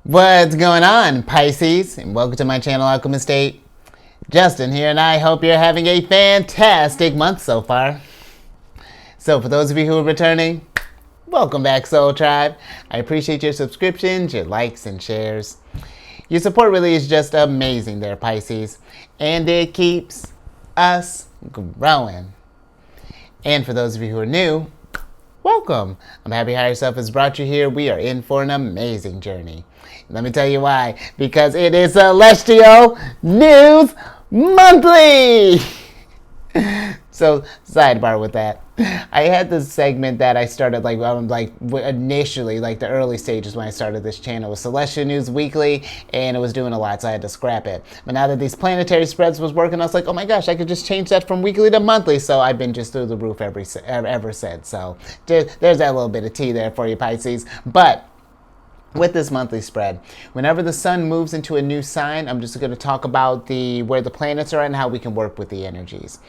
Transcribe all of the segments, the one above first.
What's going on, Pisces? And welcome to my channel, Alchemist. Justin here, and I hope you're having a fantastic month so far. So for those of you who are returning, welcome back, Soul Tribe. I appreciate your subscriptions, your likes, and shares. Your support really is just amazing there, Pisces. And it keeps us growing. And for those of you who are new, welcome. I'm happy Higher Self has brought you here. We are in for an amazing journey. Let me tell you why. Because it is Celestial News Monthly! So, sidebar with that. I had this segment that I started initially, the early stages when I started this channel, was Celestial News Weekly, and it was doing a lot, so I had to scrap it. But now that these planetary spreads was working, I was like, oh my gosh, I could just change that from weekly to monthly. So I've been just through the roof ever since. So there's that little bit of tea there for you, Pisces. But with this monthly spread, whenever the sun moves into a new sign, I'm just going to talk about where the planets are and how we can work with the energies.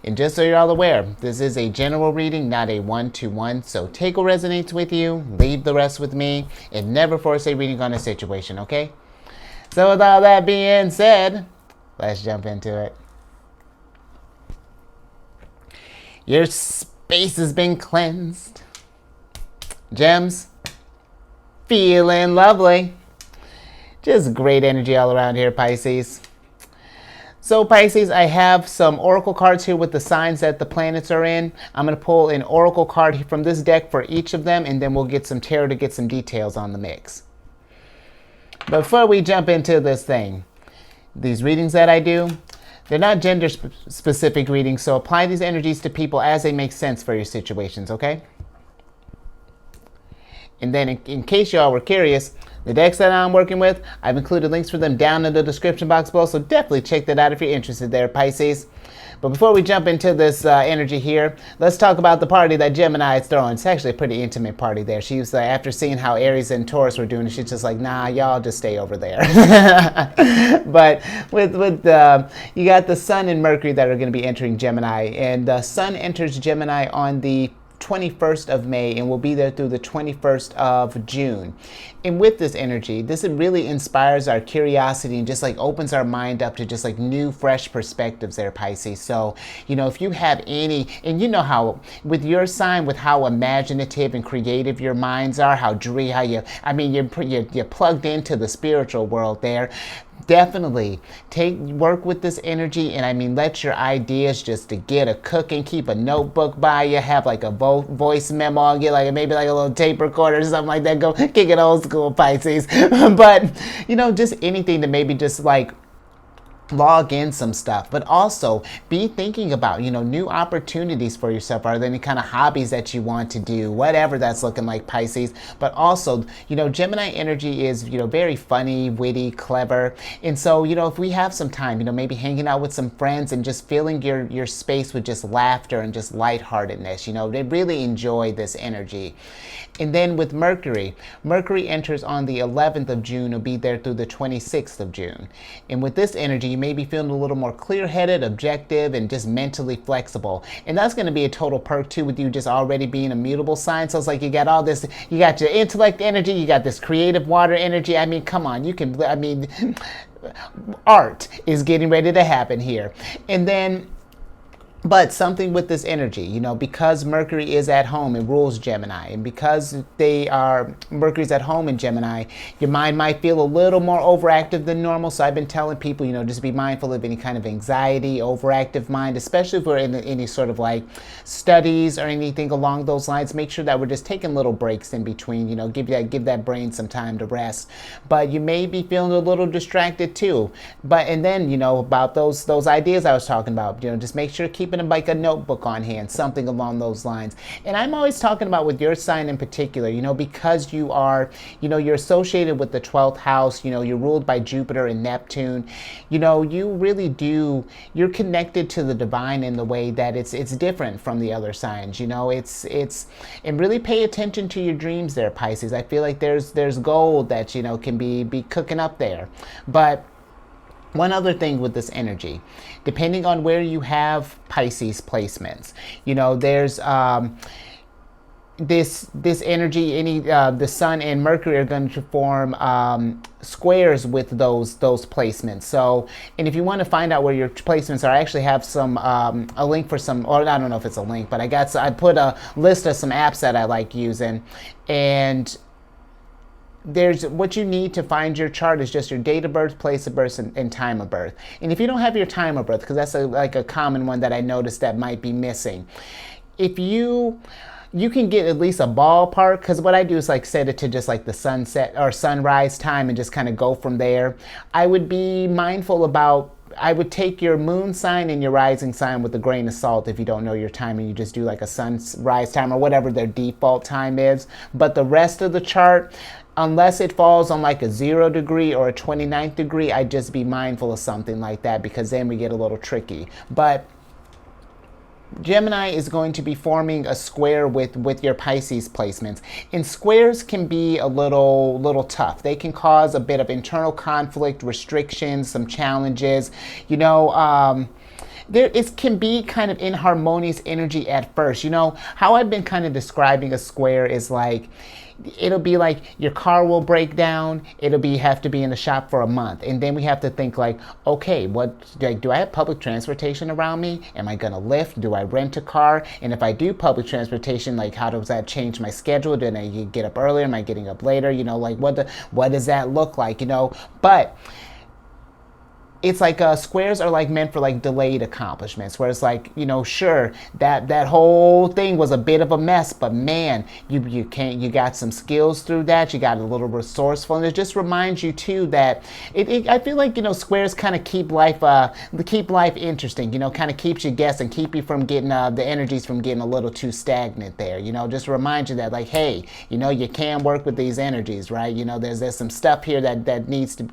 And just so you're all aware, this is a general reading, not a one-to-one. So take what resonates with you, leave the rest with me, and never force a reading on a situation, okay? So with all that being said, let's jump into it. Your space has been cleansed. Gems, feeling lovely. Just great energy all around here, Pisces. So Pisces, I have some oracle cards here with the signs that the planets are in. I'm going to pull an oracle card from this deck for each of them, and then we'll get some tarot to get some details on the mix. But before we jump into this thing, these readings that I do, they're not gender-specific readings, so apply these energies to people as they make sense for your situations, okay? And then in case y'all were curious, the decks that I'm working with, I've included links for them down in the description box below, so definitely check that out if you're interested there, Pisces. But before we jump into this energy here, let's talk about the party that Gemini is throwing. It's actually a pretty intimate party there. She was after seeing how Aries and Taurus were doing, she's just like, nah, y'all just stay over there. But with you got the Sun and Mercury that are going to be entering Gemini, and the Sun enters Gemini on the 21st of May and will be there through the 21st of June. And with this energy, this really inspires our curiosity and just opens our mind up to just new fresh perspectives there, Pisces. So, if you have any, and you know how with your sign, with how imaginative and creative your minds are, you're plugged into the spiritual world there. Definitely work with this energy, and let your ideas just to get a cooking. Keep a notebook by you, have a voice memo, get maybe a little tape recorder or something like that. Go kick it old school, Pisces. But just anything to maybe just log in some stuff, but also be thinking about new opportunities for yourself. Are there any kind of hobbies that you want to do, whatever that's looking like, Pisces? But also Gemini energy is very funny, witty, clever, and so if we have some time, maybe hanging out with some friends and just filling your space with just laughter and just lightheartedness, they really enjoy this energy. And then with Mercury enters on the 11th of June, will be there through the 26th of June. And with this energy, you may be feeling a little more clear-headed, objective, and just mentally flexible. And that's going to be a total perk too, with you just already being a mutable sign. So it's like you got all this, you got your intellect energy, you got this creative water energy. Come on, art is getting ready to happen here. And then but something with this energy, because Mercury is at home and rules Gemini, and because Mercury's at home in Gemini, your mind might feel a little more overactive than normal. So I've been telling people, just be mindful of any kind of anxiety, overactive mind, especially if we're in any sort of studies or anything along those lines. Make sure that we're just taking little breaks in between, give that brain some time to rest. But you may be feeling a little distracted too. And then, about those ideas I was talking about, just make sure to keep a notebook on hand, something along those lines. And I'm always talking about with your sign in particular, because you are, you're associated with the 12th house, you're ruled by Jupiter and Neptune, you really you're connected to the divine in the way that it's different from the other signs, and really pay attention to your dreams there, Pisces. I feel like there's gold that, can be cooking up there. But one other thing with this energy, depending on where you have Pisces placements, there's this energy, the Sun and Mercury are going to form squares with those placements. So, and if you want to find out where your placements are, I actually have some a link for some, or I don't know if it's a link, but I put a list of some apps that I like using, and there's what you need to find your chart is just your date of birth, place of birth, and time of birth. And if you don't have your time of birth, because that's like a common one that I noticed that might be missing, if you can get at least a ballpark, because what I do is like set it to just like the sunset or sunrise time and just kind of go from there. I would be mindful about, I would take your moon sign and your rising sign with a grain of salt if you don't know your time and you just do like a sunrise time or whatever their default time is. But the rest of the chart, unless it falls on like a 0 degree or a 29th degree, I'd just be mindful of something like that, because then we get a little tricky. But Gemini is going to be forming a square with your Pisces placements. And squares can be a little tough. They can cause a bit of internal conflict, restrictions, some challenges. It can be kind of inharmonious energy at first. How I've been kind of describing a square is like, it'll be like your car will break down. Have to be in the shop for a month, and then we have to think like, okay, do I have public transportation around me? Am I gonna Lyft? Do I rent a car? And if I do public transportation, like how does that change my schedule? Do I get up earlier? Am I getting up later? Like what does that look like? But it's like squares are like meant for like delayed accomplishments, where it's like, sure, that whole thing was a bit of a mess, but man, you got some skills through that. You got a little resourceful, and it just reminds you too that I feel like squares kind of keep life interesting. Kind of keeps you guessing, keep you from getting the energies from getting a little too stagnant there. Just remind you that like, hey, you can work with these energies, right? There's some stuff here that needs to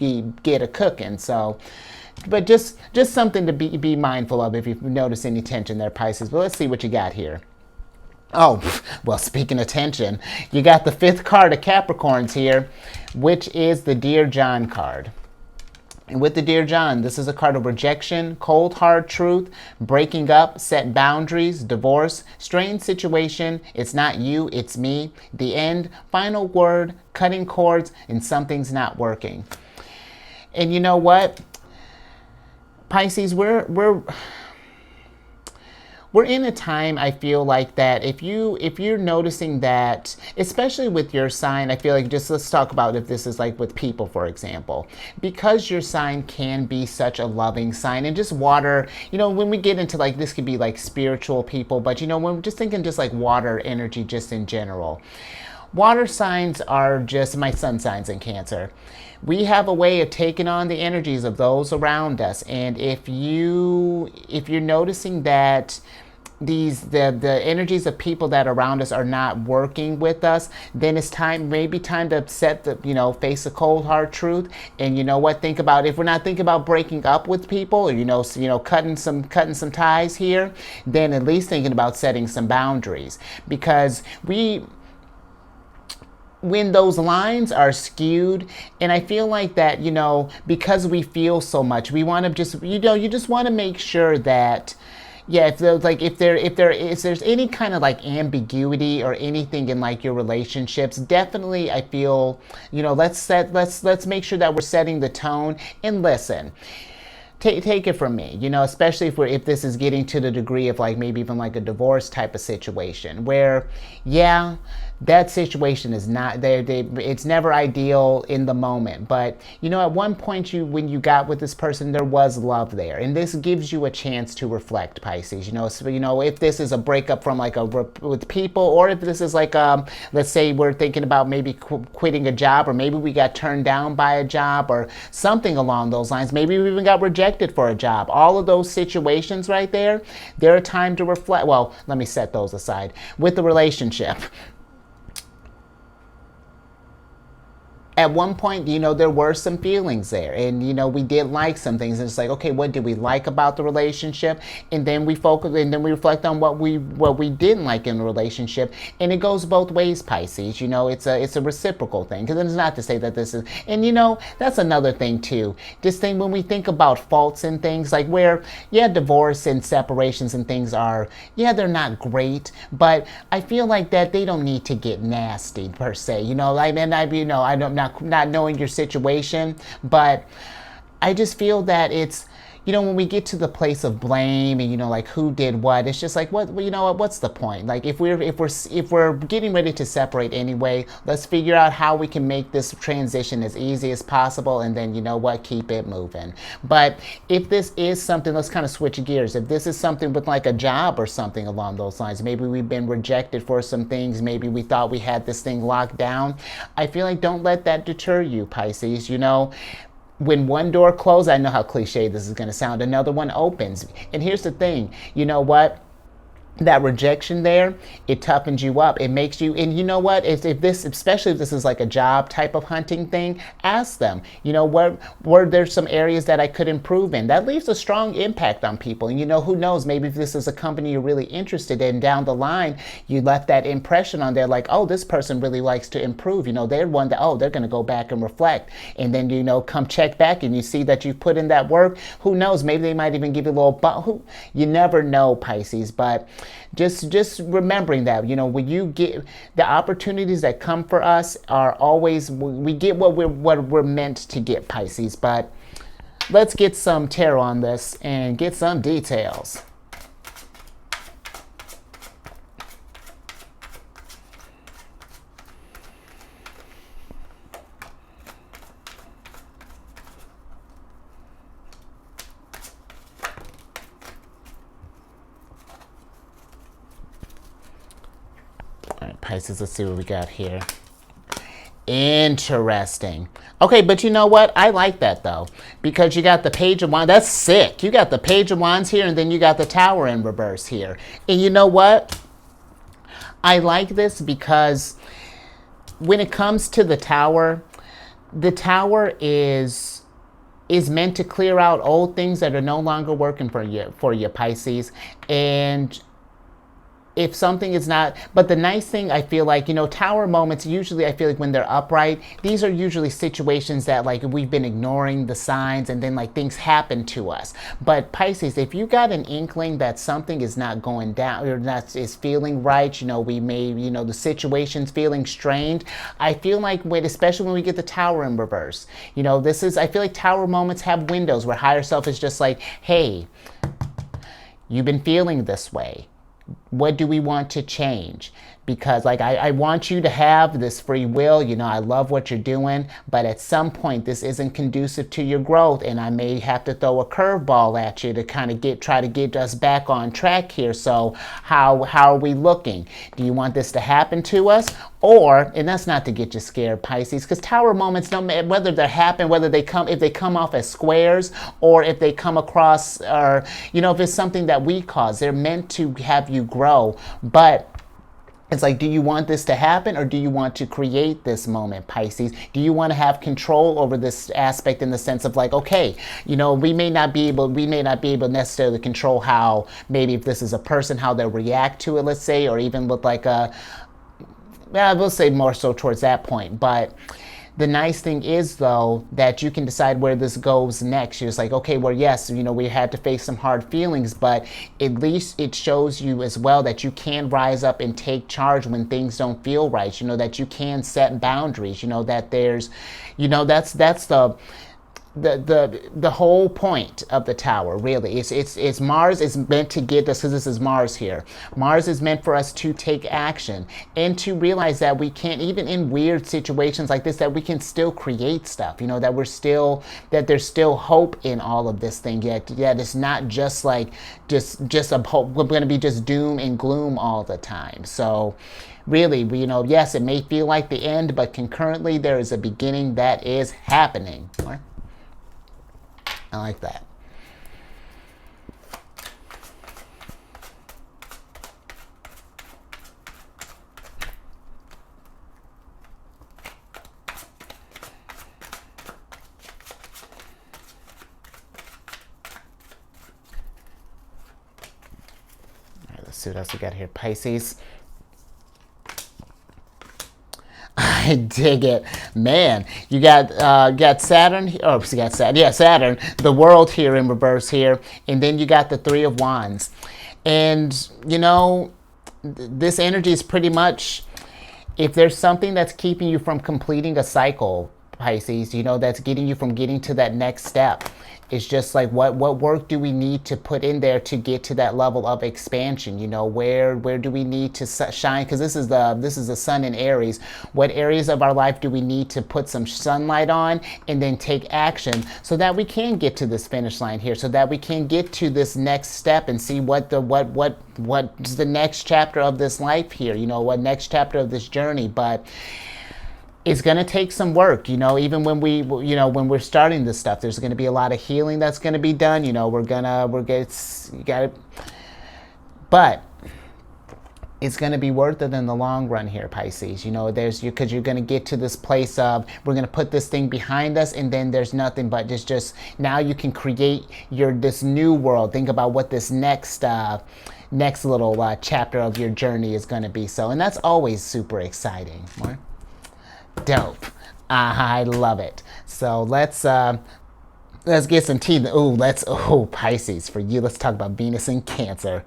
get a cooking. So. But just something to be mindful of if you notice any tension there, Pisces. But let's see what you got here. Oh, well, speaking of tension, you got the 5th card of Capricorns here, which is the Dear John card. And with the Dear John, this is a card of rejection, cold, hard truth, breaking up, set boundaries, divorce, strained situation, it's not you, it's me, the end, final word, cutting cords, and something's not working. And you know what? Pisces, we're in a time, I feel like, that if you're noticing that, especially with your sign, I feel like, just let's talk about if this is like with people, for example, because your sign can be such a loving sign, and just water, when we get into like, this could be like spiritual people, but when we're just thinking just like water energy just in general. Water signs are just, my sun signs in Cancer. We have a way of taking on the energies of those around us, and if you're noticing that the energies of people that are around us are not working with us, then it's maybe time to face the cold hard truth. And think about, if we're not thinking about breaking up with people, or cutting some ties here, then at least thinking about setting some boundaries, because when those lines are skewed, and I feel like that, because we feel so much, we want to just, you just want to make sure that, yeah, if there's any kind of like ambiguity or anything in like your relationships, definitely I feel, let's make sure that we're setting the tone. And listen, take it from me, especially if this is getting to the degree of like maybe even like a divorce type of situation, where, yeah, that situation is not there. It's never ideal in the moment, but at one point when you got with this person, there was love there, and this gives you a chance to reflect, Pisces. So, if this is a breakup from like with people, or if this is like let's say we're thinking about maybe quitting a job, or maybe we got turned down by a job, or something along those lines. Maybe we even got rejected for a job. All of those situations right there, they're a time to reflect. Well, let me set those aside. With the relationship, at one point, there were some feelings there, and we did like some things. And it's like, okay, what did we like about the relationship? And then we focus, and then we reflect on what we didn't like in the relationship. And it goes both ways, Pisces. It's a reciprocal thing. Because it's not to say that this is, and that's another thing too. This thing when we think about faults and things, like where, yeah, divorce and separations and things are, yeah, they're not great, but I feel like that they don't need to get nasty per se. I'm not knowing your situation, but I just feel that it's, when we get to the place of blame and like who did what, it's just like, what's the point? Like if we're getting ready to separate anyway, let's figure out how we can make this transition as easy as possible, and then keep it moving. But if this is something, let's kind of switch gears. If this is something with like a job or something along those lines, maybe we've been rejected for some things, maybe we thought we had this thing locked down, I feel like don't let that deter you, Pisces. When one door closes, I know how cliche this is going to sound, another one opens. And here's the thing, you know what? That rejection there, it toughens you up. It makes you, and you know what? If this, especially if this is like a job type of hunting thing, ask them, were there some areas that I could improve in? That leaves a strong impact on people. And who knows, maybe if this is a company you're really interested in, down the line, you left that impression on there like, oh, this person really likes to improve. They're one that, oh, they're going to go back and reflect. And then, come check back and you see that you've put in that work. Who knows? Maybe they might even give you a little, you never know, Pisces, but just remembering that, when you get the opportunities that come for us are always, we get what we're meant to get, Pisces. But let's get some tarot on this and get some details. Pisces, let's see what we got here. Interesting. Okay, but you know what? I like that though, because you got the Page of Wands. That's sick. You got the Page of Wands here, and then you got the Tower in reverse here. And you know what? I like this because when it comes to the Tower is meant to clear out old things that are no longer working for you, Pisces. And if something is not, but the nice thing, I feel like, Tower moments, usually I feel like when they're upright, these are usually situations that like we've been ignoring the signs and then like things happen to us. But Pisces, if you got an inkling that something is not going down or not is feeling right, we may, the situation's feeling strained, I feel like especially when we get the Tower in reverse, I feel like Tower moments have windows where higher self is just like, hey, you've been feeling this way. What do we want to change? Because like I want you to have this free will, I love what you're doing, but at some point this isn't conducive to your growth, and I may have to throw a curveball at you to kind of try to get us back on track here. So how are we looking? Do you want this to happen to us? Or, and that's not to get you scared, Pisces, because Tower moments, no matter whether they happen, if they come off as squares, or if they come across, or if it's something that we cause, they're meant to have you grow. But it's like, do you want this to happen, or do you want to create this moment, Pisces? Do you want to have control over this aspect in the sense of like, okay, we may not be able necessarily control how, maybe if this is a person, how they'll react to it, let's say, or even with like we'll say more so towards that point. But the nice thing is, though, that you can decide where this goes next. You're just like, okay, well, yes, we had to face some hard feelings, but at least it shows you as well that you can rise up and take charge when things don't feel right. That you can set boundaries. That there's, that's the whole point of the Tower, really. It's Mars is meant to get us, because this is Mars here. Mars is meant for us to take action and to realize that we can't, even in weird situations like this, that we can still create stuff. That there's still hope in all of this thing. Yet it's not just like just a hope. We're going to be just doom and gloom all the time. So really, yes, it may feel like the end, but concurrently there is a beginning that is happening. I like that. see what else we got here. Pisces. I dig it, man. You got Saturn. Oh, you got Saturn. Yeah, Saturn. The world here in reverse here, and then you got the Three of Wands, and you know, this energy is pretty much, if there's something that's keeping you from completing a cycle, Pisces, you know, that's getting you from getting to that next step. It's just like, what work do we need to put in there to get to that level of expansion? You know, where do we need to shine? Because this is the sun in Aries. What areas of our life do we need to put some sunlight on and then take action so that we can get to this finish line here, so that we can get to this next step and see what's the next chapter of this life here? You know, what next chapter of this journey? But it's going to take some work, you know, even when when we're starting this stuff, there's going to be a lot of healing that's going to be done. You know, but it's going to be worth it in the long run here, Pisces. You know, because you're going to get to this place of, we're going to put this thing behind us, and then there's nothing but just now you can create this new world. Think about what this next little chapter of your journey is going to be. So, and that's always super exciting. Right? Dope. I love it. So let's get some tea. Pisces, for you, let's talk about Venus in Cancer.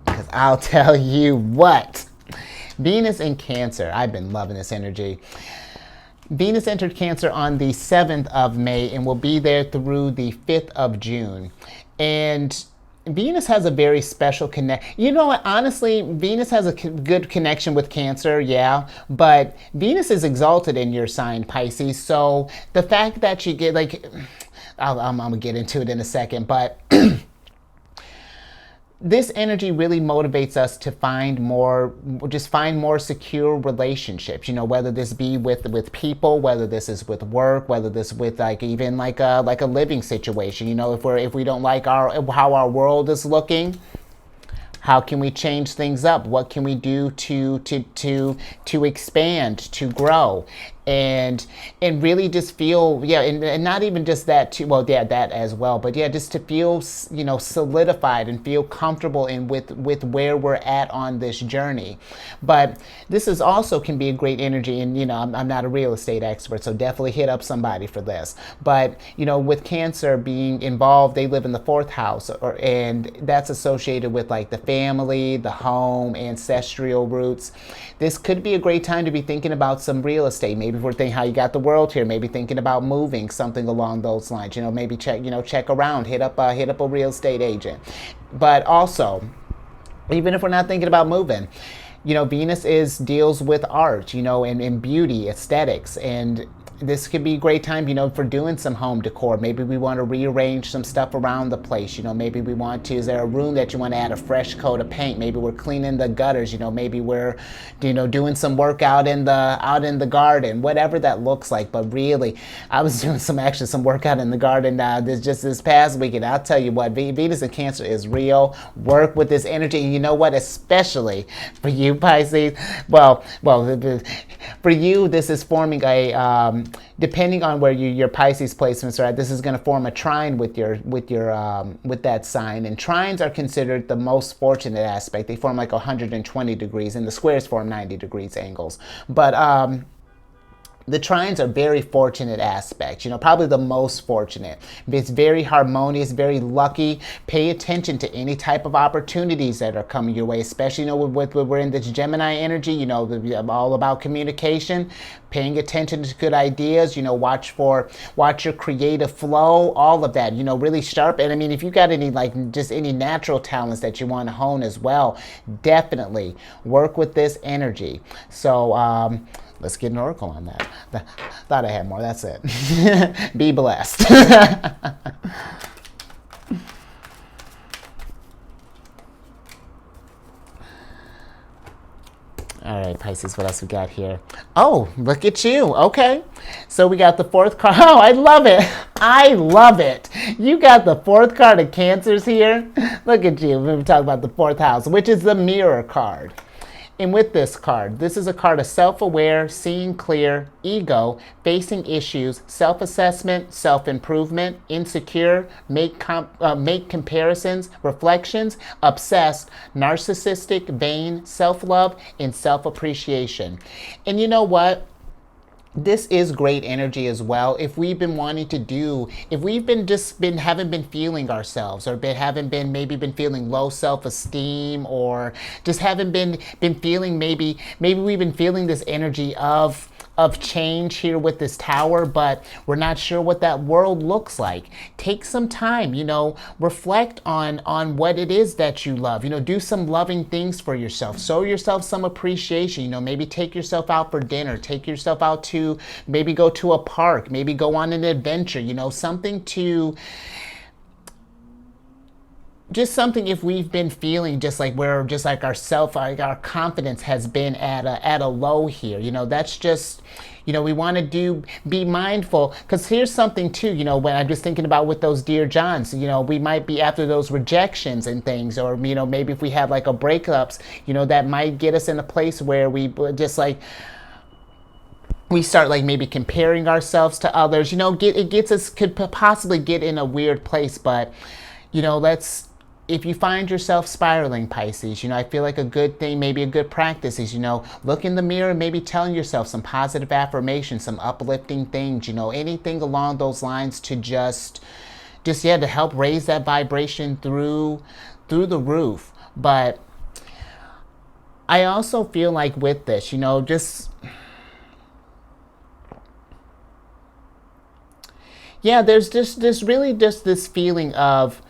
Because I'll tell you what, Venus in Cancer, I've been loving this energy. Venus entered Cancer on the 7th of May and will be there through the 5th of June. And Venus has a very special you know what, honestly, Venus has a good connection with Cancer, yeah, but Venus is exalted in your sign, Pisces, so the fact that you get, like, I'm gonna get into it in a second, but this energy really motivates us to find more secure relationships, you know, whether this be with people, whether this is with work, whether this is with even like a living situation. You know, if we don't like how our world is looking, how can we change things up? What can we do to expand, to grow? And really just feel, and not even just that too, that as well, but just to feel, you know, solidified and feel comfortable with where we're at on this journey. But this is also can be a great energy, and you know, I'm not a real estate expert, so definitely hit up somebody for this. But you know, with Cancer being involved, they live in the 4th house, and that's associated with like the family, the home, ancestral roots. This could be a great time to be thinking about some real estate. Maybe if we're thinking how you got the world here, maybe thinking about moving, something along those lines. You know, maybe check around, hit up a real estate agent. But also, even if we're not thinking about moving, you know, Venus deals with art, you know, and beauty, aesthetics, and this could be a great time, you know, for doing some home decor. Maybe we want to rearrange some stuff around the place. You know, maybe we want to, is there a room that you want to add a fresh coat of paint? Maybe we're cleaning the gutters. You know, maybe we're, you know, doing some work out in the garden, whatever that looks like. But really, I was doing some work out in the garden this past weekend. I'll tell you what, Venus in Cancer is real. Work with this energy. And you know what, especially for you, Pisces, well, for you, this is forming a, depending on where your Pisces placements are at, this is going to form a trine with that sign. And trines are considered the most fortunate aspect. They form like 120 degrees, and the squares form 90 degrees angles. But the trines are very fortunate aspects, you know, probably the most fortunate. It's very harmonious, very lucky. Pay attention to any type of opportunities that are coming your way, especially, you know, we're in this Gemini energy, you know, all about communication, paying attention to good ideas, you know, watch your creative flow, all of that, you know, really sharp. And I mean, if you got any, like, just any natural talents that you want to hone as well, definitely work with this energy. So, let's get an oracle on that. Thought I had more. That's it. Be blessed. All right, Pisces, what else we got here? Oh, look at you. Okay. So we got the 4th card. Oh, I love it. I love it. You got the 4th card of Cancers here. Look at you. We're talking about the 4th house, which is the Mirror card. And with this card, this is a card of self-aware, seeing clear, ego, facing issues, self-assessment, self-improvement, insecure, make comparisons, reflections, obsessed, narcissistic, vain, self-love, and self-appreciation. And you know what? This is great energy as well. If we've been wanting to do, if we've haven't been feeling ourselves, or haven't been feeling low self-esteem, or just haven't been feeling, maybe we've been feeling this energy of change here with this tower, but we're not sure what that world looks like. Take some time, reflect on what it is that you love. Do some loving things for yourself. Show yourself some appreciation. Maybe take yourself out for dinner. Take yourself out to maybe go to a park. Maybe go on an adventure. Something to... Just something, if we've been feeling our confidence has been at a low here, that's just, we want to be mindful, because here's something too, when I'm just thinking about with those Dear Johns, we might be after those rejections and things, or, maybe if we have like a breakups, that might get us in a place where we just we start maybe comparing ourselves to others, could possibly get in a weird place, but, if you find yourself spiraling, Pisces, I feel like a good thing, maybe a good practice is, look in the mirror, maybe telling yourself some positive affirmations, some uplifting things, anything along those lines to just to help raise that vibration through the roof. But I also feel like with this, there's really just this feeling of,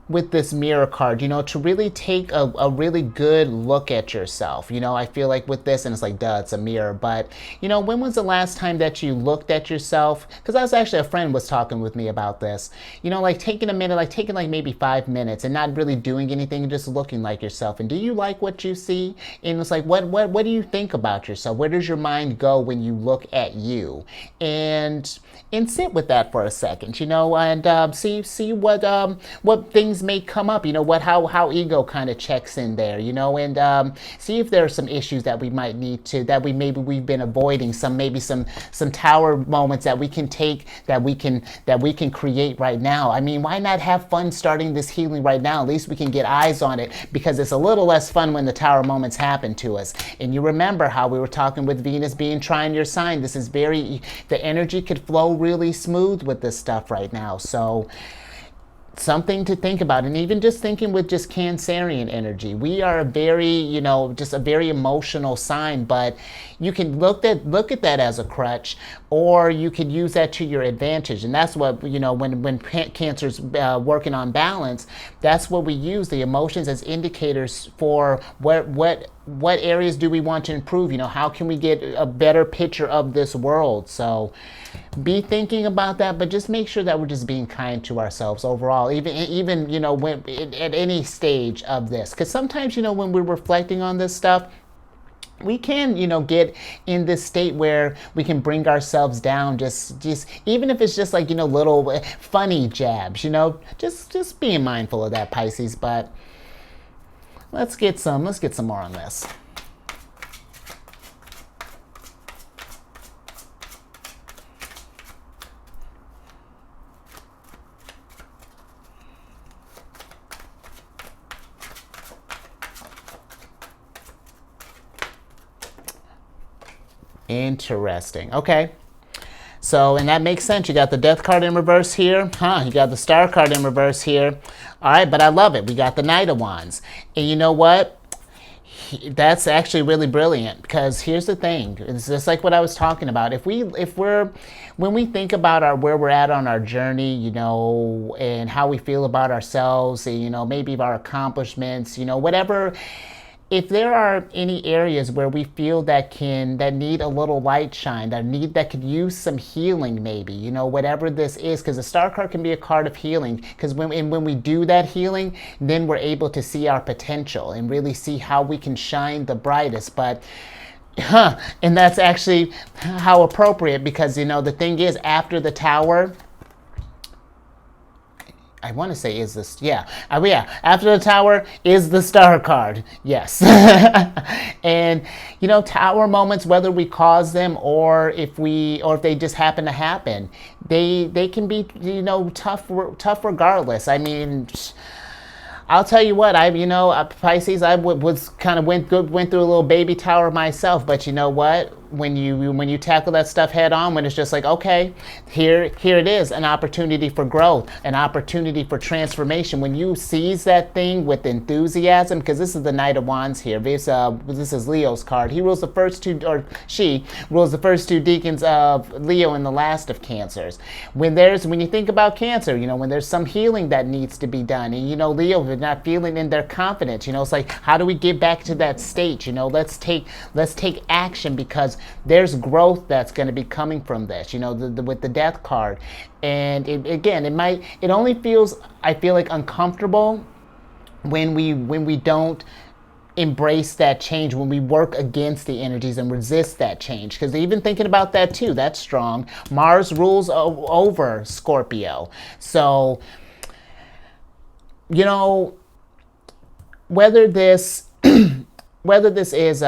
with this mirror card, to really take a really good look at yourself. I feel like with this, and it's like, duh, it's a mirror. But, when was the last time that you looked at yourself? Because I was actually, a friend was talking with me about this. Taking a minute, taking maybe 5 minutes and not really doing anything, just looking like yourself. And do you like what you see? And it's like, what do you think about yourself? Where does your mind go when you look at you? And sit with that for a second, and see what things may come up, how ego kind of checks in there, and see if there are some issues that we might need to, we've been avoiding, some tower moments that we can take, that we can create right now. I mean, why not have fun starting this healing right now? At least we can get eyes on it, because it's a little less fun when the tower moments happen to us. And you remember how we were talking with Venus being trine your sign. This is the energy could flow really smooth with this stuff right now. So something to think about. And even just thinking with just Cancerian energy, we are a very, just a very emotional sign, but you can look at that as a crutch, or you could use that to your advantage. And that's what, when Cancer's working on balance, that's what we use the emotions as indicators for what areas do we want to improve? How can we get a better picture of this world? So be thinking about that, but just make sure that we're just being kind to ourselves overall, even when at any stage of this. Because sometimes, when we're reflecting on this stuff, we can, get in this state where we can bring ourselves down, just even if it's just little funny jabs, just being mindful of that, Pisces. But let's get some more on this. Interesting. Okay. So, and that makes sense. You got the Death card in reverse here. You got the Star card in reverse here. All right, but I love it. We got the Knight of Wands. And you know what? That's actually really brilliant, because here's the thing. It's just like what I was talking about. When we think about where we're at on our journey, and how we feel about ourselves, and, maybe our accomplishments, whatever. If there are any areas where we feel that need a little light shine, that could use some healing, maybe, whatever this is, because the Star card can be a card of healing, because when we do that healing, then we're able to see our potential and really see how we can shine the brightest. But and that's actually how appropriate, because the thing is, after the Tower, I want to say is this, yeah. Yeah, after the Tower is the Star card. Yes. And, you know, Tower moments, whether we cause them or if they just happen to happen, they can be, you know, tough regardless. I mean, I'll tell you what, Pisces, was kind of went through a little baby tower myself, but you know what? When you tackle that stuff head on, when it's just like, okay, here it is, an opportunity for growth, an opportunity for transformation. When you seize that thing with enthusiasm, because this is the Knight of Wands here. This is Leo's card. He rules the first two, or she rules the first two decans of Leo and the last of Cancers. When you think about Cancer, you know, when there's some healing that needs to be done, and you know, Leo is not feeling in their confidence. You know, it's like, how do we get back to that state? You know, let's take action, because there's growth that's going to be coming from this, you know, with the Death card. And it only feels, I feel like, uncomfortable when we don't embrace that change, when we work against the energies and resist that change. Because even thinking about that too, that's strong. Mars rules over Scorpio. So, you know, whether this is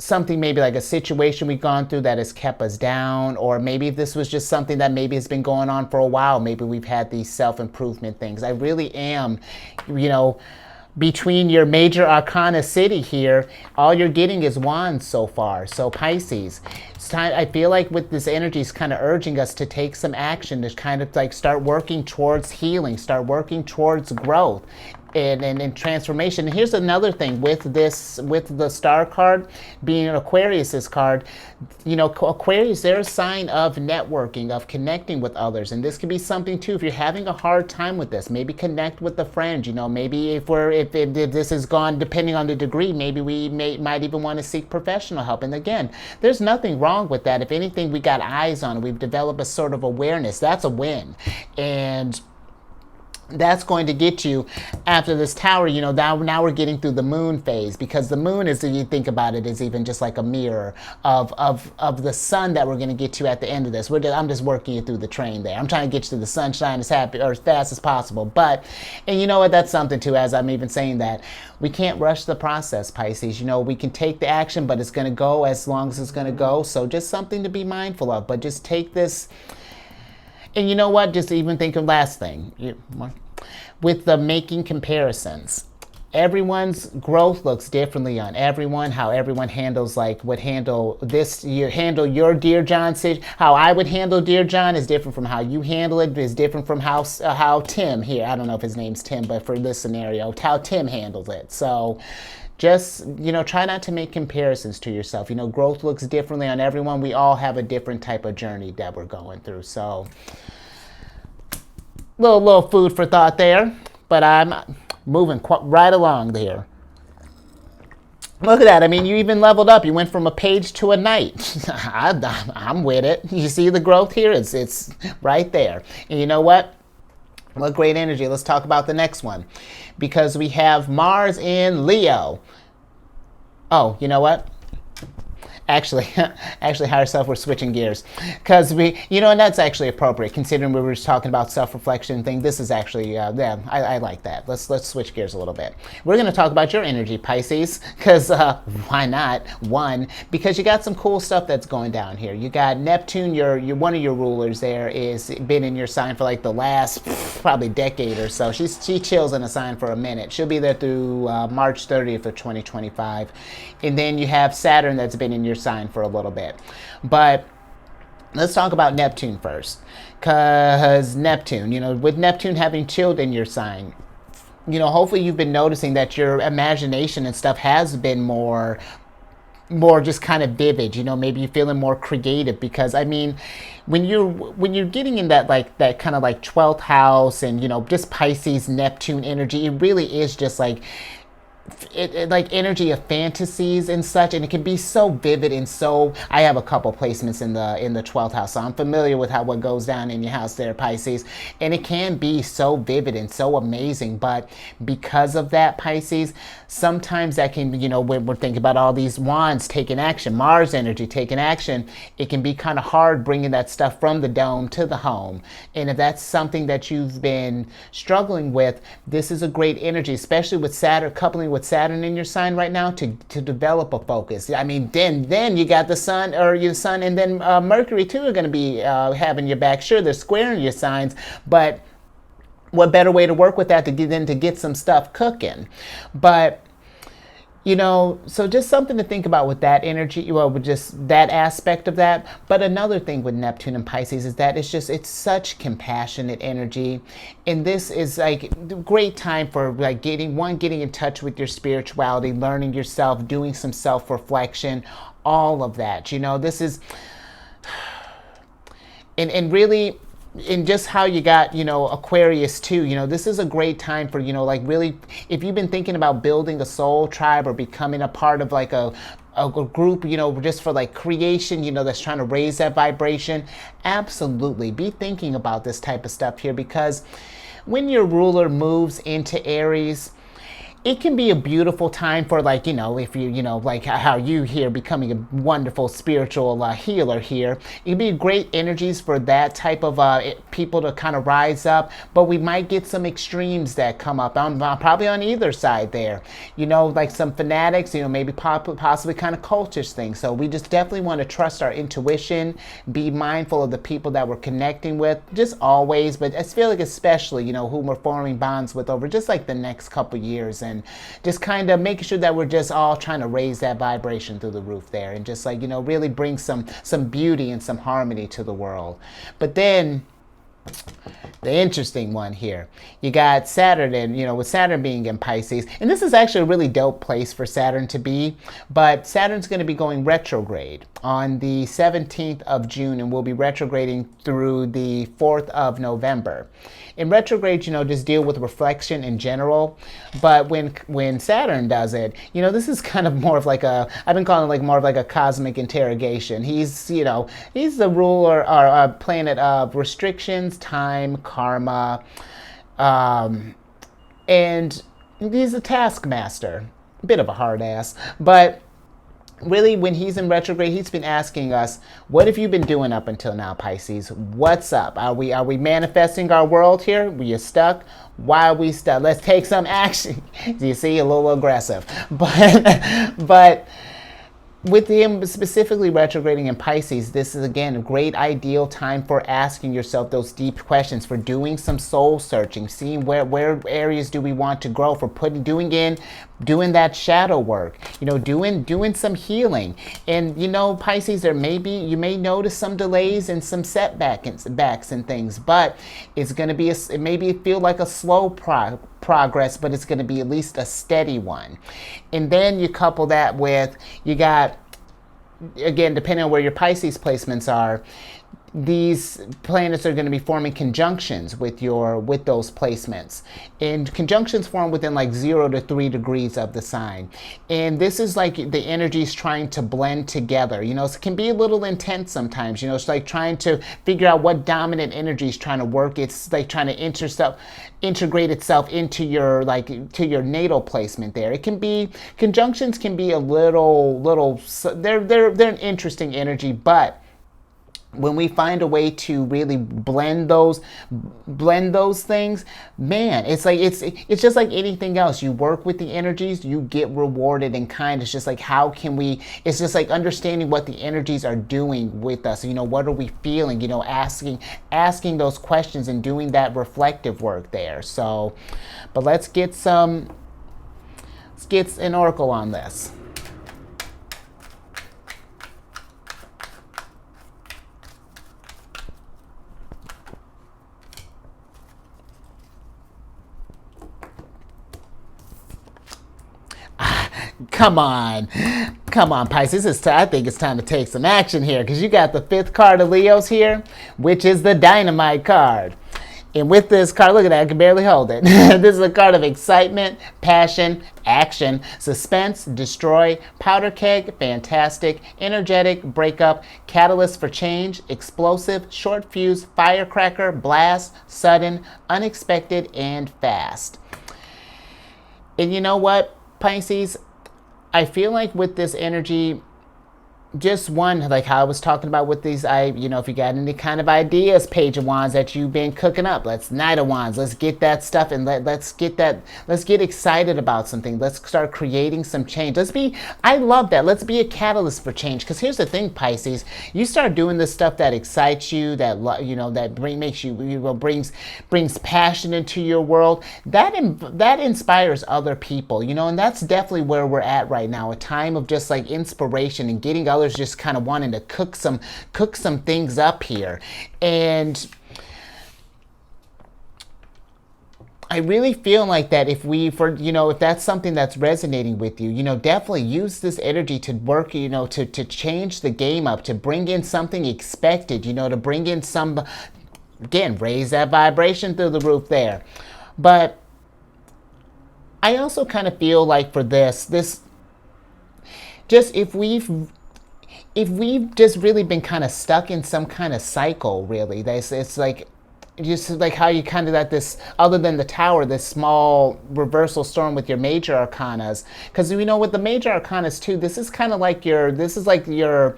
something, maybe like a situation we've gone through that has kept us down, or maybe this was just something that maybe has been going on for a while. Maybe we've had these self-improvement things. I really am, you know, between your major arcana city here, all you're getting is wands so far. So Pisces, it's time, I feel like with this energy is kind of urging us to take some action, to kind of like start working towards healing, start working towards growth and transformation. And here's another thing with the Star card being an Aquarius's card. You know, Aquarius, they're a sign of networking, of connecting with others. And this could be something too, if you're having a hard time with this, maybe connect with a friend. You know, maybe if this is gone, depending on the degree, maybe we might even want to seek professional help. And again, there's nothing wrong with that. If anything, we got eyes on it. We've developed a sort of awareness. That's a win. And that's going to get you after this Tower. You know, now we're getting through the moon phase, because the moon is, if you think about it, is even just like a mirror of the sun that we're going to get to at the end of this. I'm just working you through the train there. I'm trying to get you to the sunshine as happy or as fast as possible. And you know what, that's something too, as I'm even saying that, we can't rush the process, Pisces. You know, we can take the action, but it's going to go as long as it's going to go. So just something to be mindful of, but just take this. And you know what? Just even think of last thing. With the making comparisons. Everyone's growth looks differently on everyone. How everyone handles, like, would handle this, you handle your Dear John situation. How I would handle Dear John is different from how you handle it, is different from how Tim here, I don't know if his name's Tim, but for this scenario, how Tim handles it. So just, you know, try not to make comparisons to yourself. You know, growth looks differently on everyone. We all have a different type of journey that we're going through. So, little food for thought there. But I'm moving right along there. Look at that. I mean, you even leveled up. You went from a page to a knight. I'm with it. You see the growth here? It's right there. And you know what? What great energy. Let's talk about the next one. Because we have Mars in Leo. Oh, you know what? Actually, higher self, we're switching gears. Because and that's actually appropriate, considering we were just talking about self-reflection thing. This is actually, I like that. Let's switch gears a little bit. We're going to talk about your energy, Pisces, because why not? One, because you got some cool stuff that's going down here. You got Neptune, one of your rulers there, is been in your sign for like the last probably decade or so. She chills in a sign for a minute. She'll be there through March 30th of 2025. And then you have Saturn that's been in your sign for a little bit. But let's talk about Neptune first. Because Neptune, you know, with Neptune having chilled in your sign, you know, hopefully you've been noticing that your imagination and stuff has been more just kind of vivid. You know, maybe you're feeling more creative, because I mean, when you're getting in that kind of like 12th house and, you know, just Pisces Neptune energy, it really is just like like energy of fantasies and such, and it can be so vivid and so. I have a couple placements in the 12th house, so I'm familiar with what goes down in your house there, Pisces, and it can be so vivid and so amazing. But because of that, Pisces, sometimes that can, when we're thinking about all these wands taking action, Mars energy taking action, it can be kind of hard bringing that stuff from the dome to the home. And if that's something that you've been struggling with, this is a great energy, especially with Saturn, coupling with Saturn in your sign right now, to develop a focus. I mean, then you got the sun, or your sun, and then Mercury too are going to be having your back. Sure, they're squaring your signs, but what better way to work with that than to get some stuff cooking? But so just something to think about with that energy, well, with just that aspect of that. But another thing with Neptune and Pisces is that it's such compassionate energy. And this is like a great time for like getting in touch with your spirituality, learning yourself, doing some self-reflection, all of that. This is, and really, and just how you got, Aquarius too, this is a great time for, like really, if you've been thinking about building a soul tribe or becoming a part of like a group, just for like creation, that's trying to raise that vibration, absolutely be thinking about this type of stuff here, because when your ruler moves into Aries, it can be a beautiful time for like, if you, like how you here becoming a wonderful spiritual healer here. It can be great energies for that type of people to kind of rise up, but we might get some extremes that come up on probably on either side there. Like some fanatics, maybe possibly kind of cultish things. So we just definitely want to trust our intuition, be mindful of the people that we're connecting with, just always, but I feel like especially, who we're forming bonds with over just like the next couple years. And just kind of making sure that we're just all trying to raise that vibration through the roof there, and just like, really bring some beauty and some harmony to the world. But then the interesting one here, you got Saturn, and with Saturn being in Pisces, and this is actually a really dope place for Saturn to be, but Saturn's going to be going retrograde on the 17th of June, and we'll be retrograding through the 4th of November. In retrograde, just deal with reflection in general, but when Saturn does it, this is kind of more of like I've been calling it like more of like a cosmic interrogation. He's the ruler or a planet of restrictions, time, karma, and he's a taskmaster, a bit of a hard ass, but really, when he's in retrograde, he's been asking us, what have you been doing up until now, Pisces? What's up? Are we manifesting our world here? Were you stuck? Why are we stuck? Let's take some action. Do you see? A little aggressive. But with him specifically retrograding in Pisces, this is again a great ideal time for asking yourself those deep questions, for doing some soul searching, seeing where areas do we want to grow, for doing that shadow work, doing some healing. And Pisces, you may notice some delays and some setbacks and things, but it's going to be it maybe feel like a slow progress, but it's going to be at least a steady one. And then you couple that with, you got, again, depending on where your Pisces placements are, these planets are going to be forming conjunctions with those placements, and conjunctions form within like 0 to 3 degrees of the sign. And this is like the energies trying to blend together. It can be a little intense sometimes. It's like trying to figure out what dominant energy is trying to work. It's like trying to integrate itself into your natal placement there. Conjunctions can be a little they're an interesting energy, but when we find a way to really blend those things, man, it's just like anything else. You work with the energies, you get rewarded in kind. It's just like, it's just like understanding what the energies are doing with us. What are we feeling? Asking those questions and doing that reflective work there. So, but let's get an oracle on this. Come on, Pisces. I think it's time to take some action here, because you got the 5th card of Leos here, which is the Dynamite card. And with this card, look at that, I can barely hold it. This is a card of excitement, passion, action, suspense, destroy, powder keg, fantastic, energetic, breakup, catalyst for change, explosive, short fuse, firecracker, blast, sudden, unexpected, and fast. And you know what, Pisces? I feel like with this energy, just one, like how I was talking about with these, if you got any kind of ideas, Page of Wands, that you've been cooking up, let's Knight of Wands, let's get that stuff and let's get excited about something. Let's start creating some change. I love that. Let's be a catalyst for change. Because here's the thing, Pisces, you start doing this stuff that excites you, brings passion into your world. That inspires other people, and that's definitely where we're at right now. A time of just like inspiration and getting others just kind of wanting to cook some things up here. And I really feel like that if that's something that's resonating with you, definitely use this energy to work, to change the game up, to bring in something expected, to bring in again, raise that vibration through the roof there. But I also kind of feel like for this, just if we've just really been kind of stuck in some kind of cycle, really, it's like, just like how you kind of got this, other than the Tower, this small reversal storm with your major arcanas. Because with the major arcanas too, this is like your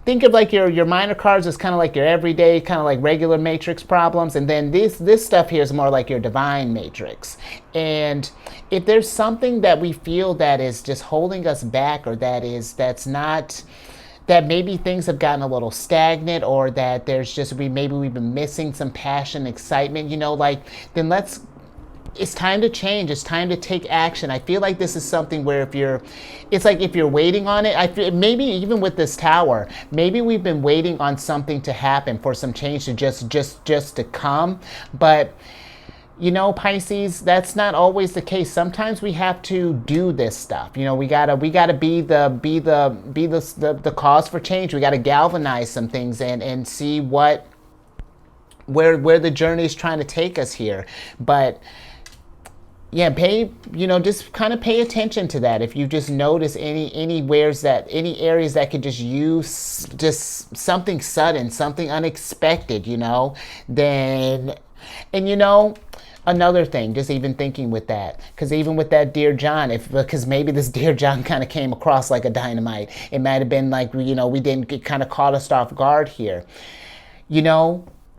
think of like your minor cards as kind of like your everyday, kind of like regular matrix problems, and then this stuff here is more like your divine matrix. And if there's something that we feel that is just holding us back, or that maybe things have gotten a little stagnant, or that there's just maybe we've been missing some passion, excitement, then it's time to change. It's time to take action. I feel like this is something where if you're waiting on it, I feel maybe even with this Tower, maybe we've been waiting on something to happen, for some change to just to come. But Pisces, that's not always the case. Sometimes we have to do this stuff. We gotta be the cause for change. We gotta galvanize some things and see where the journey is trying to take us here. But yeah, just kind of pay attention to that. If you just notice any areas that could just use just something sudden, something unexpected, then, and another thing, just even thinking with that, because even with that Dear John, because maybe this Dear John kind of came across like a dynamite. It might have been like, we didn't get kind of caught us off guard here.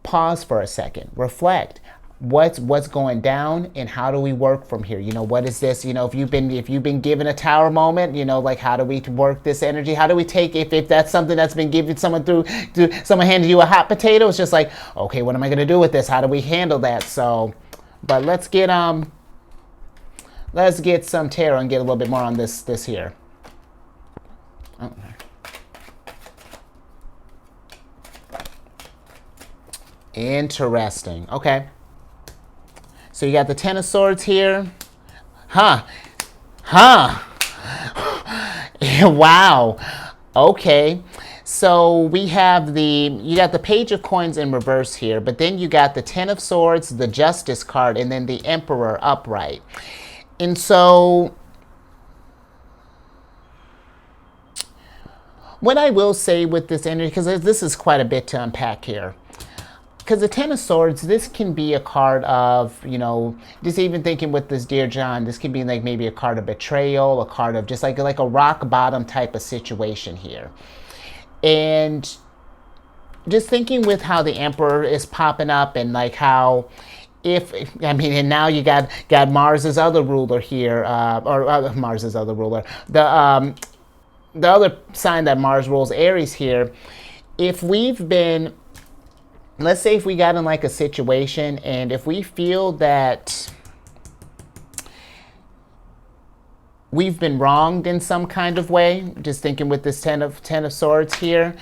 Pause for a second, reflect. What's going down, and how do we work from here? What is this? If you've been given a Tower moment, like how do we work this energy? How do we take if that's something that's been given someone someone handed you a hot potato? It's just like, okay, what am I gonna do with this? How do we handle that? So, but let's get some tarot and get a little bit more on this here. Oh. Interesting. Okay. So you got the Ten of Swords here. Wow. Okay. So we have you got the Page of Coins in reverse here, but then you got the Ten of Swords, the Justice card, and then the Emperor upright. And so what I will say with this energy, because this is quite a bit to unpack here, because the Ten of Swords, this can be a card of, just even thinking with this Dear John, this could be like maybe a card of betrayal, a card of just like a rock bottom type of situation here. And just thinking with how the Emperor is popping up, and like how and now you got Mars's other ruler here, Mars's other ruler, the other sign that Mars rules, Aries here. If we've been, let's say if we got in like a situation, and if we feel that we've been wronged in some kind of way, just thinking with this Ten of Swords here,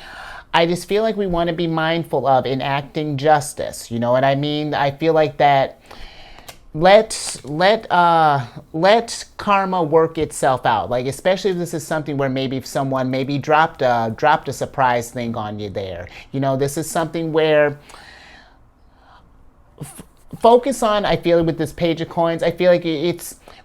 I just feel like we want to be mindful of enacting justice. You know what I mean? I feel like that let karma work itself out. Like, especially if this is something where maybe if someone maybe dropped a surprise thing on you there. This is something where focus on, I feel with this Page of Coins, I feel like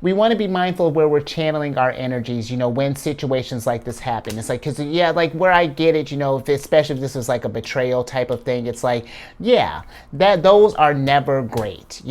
we want to be mindful of where we're channeling our energies, when situations like this happen. It's like, because, yeah, like where I get it, especially if this is like a betrayal type of thing, it's like, yeah, those are never great,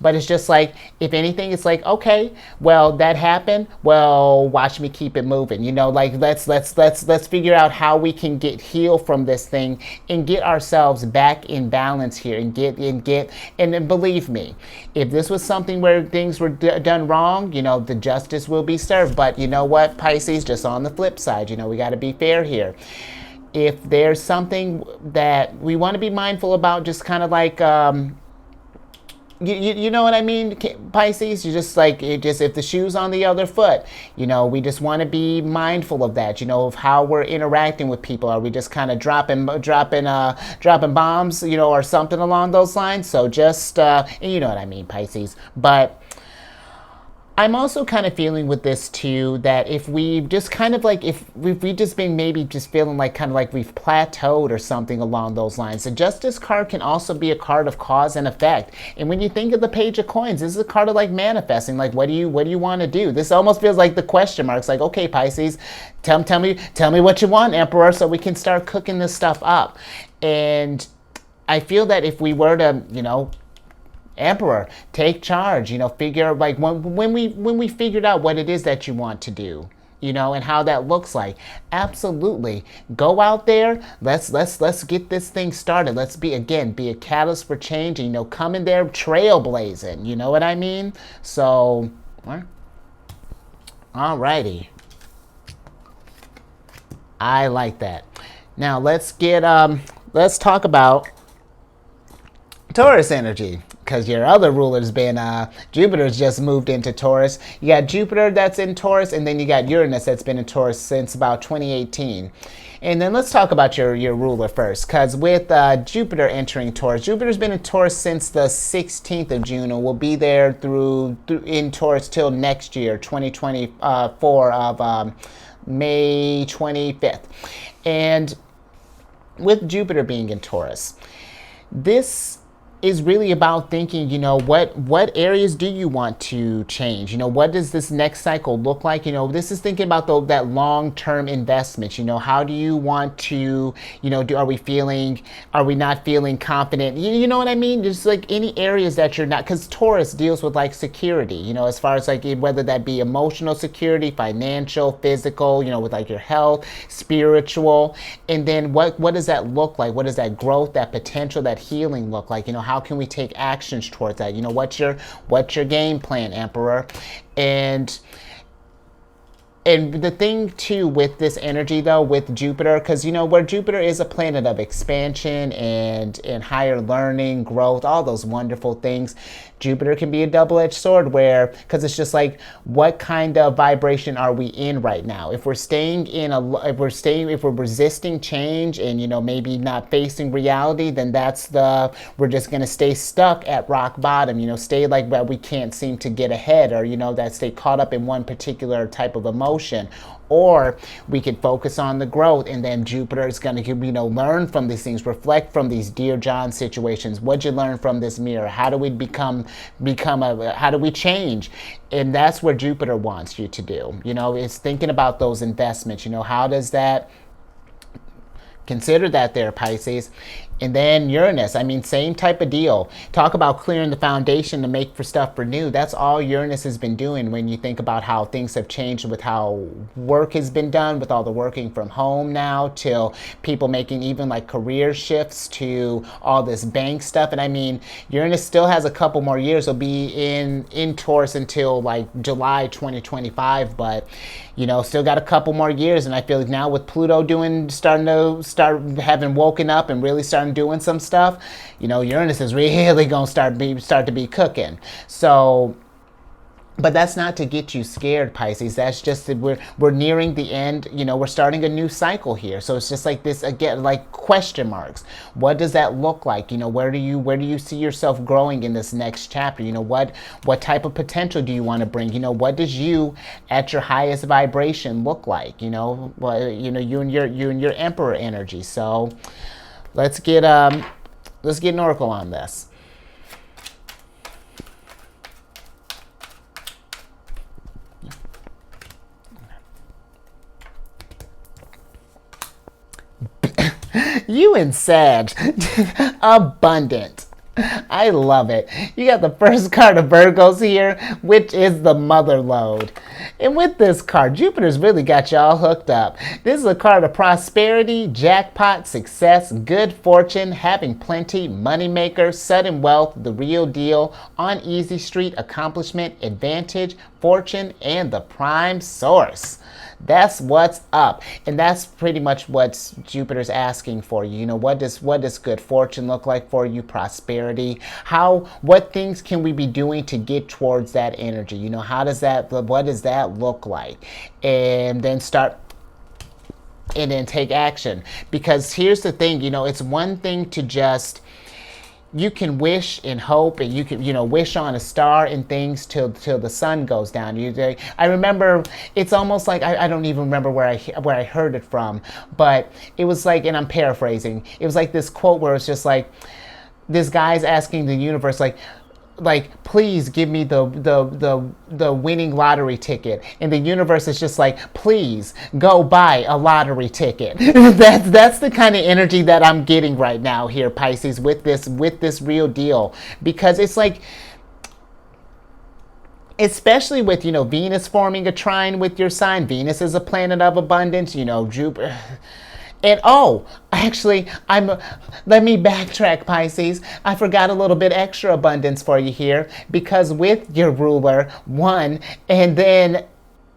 but it's just like, if anything, it's like, okay, well, that happened, well, watch me keep it moving, like let's figure out how we can heal from this thing and get ourselves back in balance here and then believe me, if this was something where things were done wrong, the justice will be served. But you know what, Pisces, just on the flip side, we got to be fair here. If there's something that we want to be mindful about, just kind of like, you know what I mean, Pisces? You just like, if the shoe's on the other foot, we just want to be mindful of that, of how we're interacting with people. Are we just kind of dropping bombs, or something along those lines? So just, you know what I mean, Pisces. But I'm also kind of feeling with this too, that if we just kind of like, if we just been maybe just feeling like kind of like we've plateaued or something along those lines. The Justice card can also be a card of cause and effect. And when you think of the Page of Coins, this is a card of like manifesting. Like, what do you want to do? This almost feels like the question marks. Like, okay, Pisces, tell me what you want, Emperor, so we can start cooking this stuff up. And I feel that if we were to, Emperor, take charge, figure like when we figured out what it is that you want to do, and how that looks like, absolutely go out there. Let's get this thing started. Let's be a catalyst for change, and, come in there trailblazing, you know what I mean? So, alrighty. I like that. Now let's talk about Taurus energy, because your other ruler's been, Jupiter's just moved into Taurus. You got Jupiter that's in Taurus, and then you got Uranus that's been in Taurus since about 2018. And then let's talk about your ruler first, because with Jupiter entering Taurus, Jupiter's been in Taurus since the 16th of June, and will be there through in Taurus till next year, 2024 of May 25th. And with Jupiter being in Taurus, this is really about thinking, what areas do you want to change? What does this next cycle look like? This is thinking about that long-term investment. How do you want to, are we not feeling confident? You know what I mean? Just like any areas that you're not, because Taurus deals with like security, as far as like whether that be emotional security, financial, physical, with like your health, spiritual. And then what does that look like? What does that growth, that potential, that healing look like? How can we take actions towards that? What's your game plan, Emperor? And the thing too with this energy though, with Jupiter, because where Jupiter is a planet of expansion and higher learning, growth, all those wonderful things, Jupiter can be a double-edged sword because it's just like, what kind of vibration are we in right now? If we're if we're resisting change and, maybe not facing reality, then we're just going to stay stuck at rock bottom, stay like that we can't seem to get ahead, or, that stay caught up in one particular type of emotion. Or we could focus on the growth, and then Jupiter is going to, learn from these things, reflect from these Dear John situations. What'd you learn from this mirror? How do we how do we change? And that's where Jupiter wants you to do. It's thinking about those investments. How does that, consider that there, Pisces. And then Uranus, same type of deal. Talk about clearing the foundation to make for stuff for new. That's all Uranus has been doing when you think about how things have changed with how work has been done, with all the working from home now, till people making even like career shifts, to all this bank stuff. And Uranus still has a couple more years. It'll be in Taurus until like July 2025, but still got a couple more years. And I feel like now with Pluto having woken up and really starting doing some stuff, Uranus is really gonna start to be cooking. So, but that's not to get you scared, Pisces. That's just that we're nearing the end. We're starting a new cycle here. So it's just like this again, like question marks. What does that look like? Where do you see yourself growing in this next chapter? What type of potential do you want to bring? What does you at your highest vibration look like? You and your Emperor energy. So let's get an oracle on this. You and Sag. Abundant. I love it. You got the first card of Virgos here, which is the mother lode. And with this card, Jupiter's really got y'all hooked up. This is a card of prosperity, jackpot, success, good fortune, having plenty, moneymaker, sudden wealth, the real deal, on easy street, accomplishment, advantage, fortune, and the prime source. That's what's up, and that's pretty much what Jupiter's asking for you. You know, what does good fortune look like for you? Prosperity. What things can we be doing to get towards that energy? You know, what does that look like? And then take action. Because here's the thing, you know, it's one thing to just, you can wish and hope, and you can, you know, wish on a star and things till the sun goes down. I remember, it's almost like, I don't even remember where I heard it from, but it was like, and I'm paraphrasing, it was like this quote where it's just like, this guy's asking the universe, like, please give me the winning lottery ticket, and the universe is just like, please go buy a lottery ticket. That's the kind of energy that I'm getting right now here, Pisces, with this real deal, because it's like, especially with, you know, Venus forming a trine with your sign. Venus is a planet of abundance, you know, Jupiter. And actually, let me backtrack, Pisces. I forgot a little bit extra abundance for you here, because with your ruler, 1, and then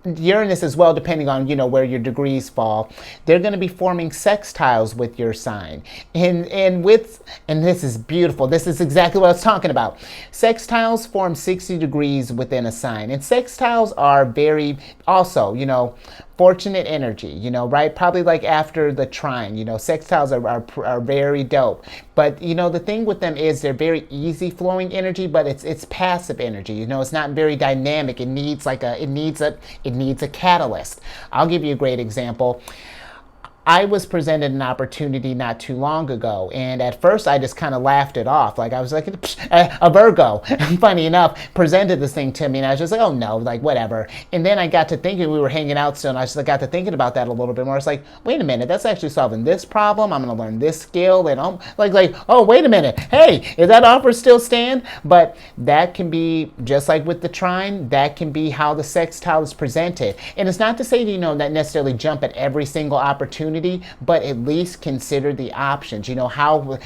Uranus as well, depending on, you know, where your degrees fall, they're going to be forming sextiles with your sign. And this is beautiful. This is exactly what I was talking about. Sextiles form 60 degrees within a sign. And sextiles are very, also, you know, fortunate energy, you know, right? Probably like after the trine, you know, sextiles are very dope. But, you know, the thing with them is they're very easy flowing energy, but it's passive energy. You know, it's not very dynamic. It needs a catalyst. I'll give you a great example. I was presented an opportunity not too long ago, and at first I just kind of laughed it off. Like, I was like, a Virgo, funny enough, presented this thing to me, and I was just like, oh no, like, whatever. And then I got to thinking, we were hanging out still, and I just got to thinking about that a little bit more. It's like, wait a minute, that's actually solving this problem. I'm going to learn this skill, and I'm like, oh, wait a minute. Hey, is that offer still stand? But that can be, just like with the trine, that can be how the sextile is presented. And it's not to say, you know, not necessarily jump at every single opportunity, but at least consider the options. You know, how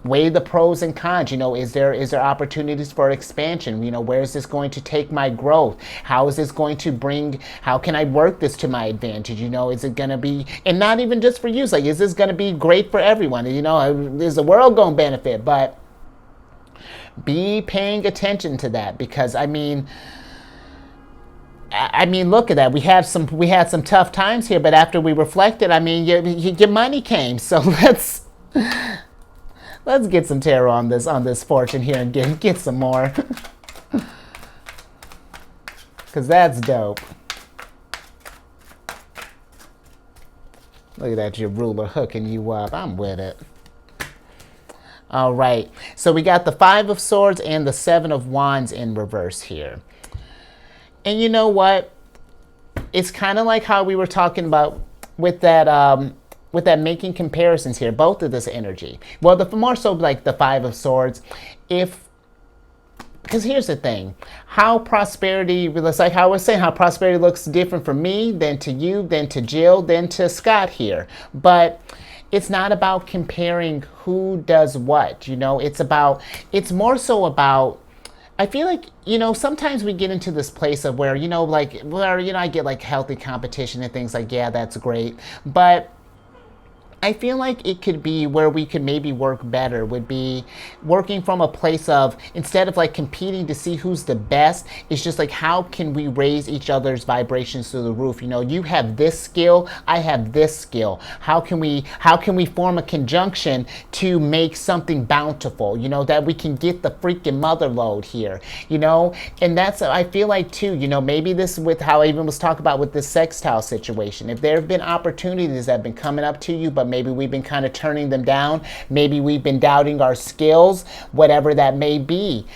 weigh the pros and cons. You know, is there opportunities for expansion? You know, where is this going to take my growth? How is this going to how can I work this to my advantage? You know, is it going to be, and not even just for you, like, is this going to be great for everyone? You know, is the world going to benefit? But be paying attention to that, because I mean, look at that. We had some tough times here, but after we reflected, I mean, your money came. So let's get some tarot on this fortune here and get some more, because that's dope. Look at that, your ruler hooking you up. I'm with it. All right. So we got the 5 of Swords and the 7 of Wands in reverse here. And you know what? It's kind of like how we were talking about with that making comparisons here, both of this energy. Well, more so like the 5 of Swords. Because here's the thing, how prosperity, it's like how I was saying, how prosperity looks different for me than to you, than to Jill, than to Scott here. But it's not about comparing who does what, you know, it's more so about, I feel like, you know, sometimes we get into this place of where, you know, like, where, you know, I get like healthy competition and things like, yeah, that's great. But I feel like it could be where we could maybe work better, would be working from a place of, instead of like competing to see who's the best, it's just like, how can we raise each other's vibrations through the roof? You know, you have this skill, I have this skill. How can we form a conjunction to make something bountiful, you know, that we can get the freaking mother load here, you know? And that's, I feel like too, you know, maybe this with how I even was talking about with this sextile situation, if there have been opportunities that have been coming up to you, but maybe we've been kind of turning them down. Maybe we've been doubting our skills, whatever that may be.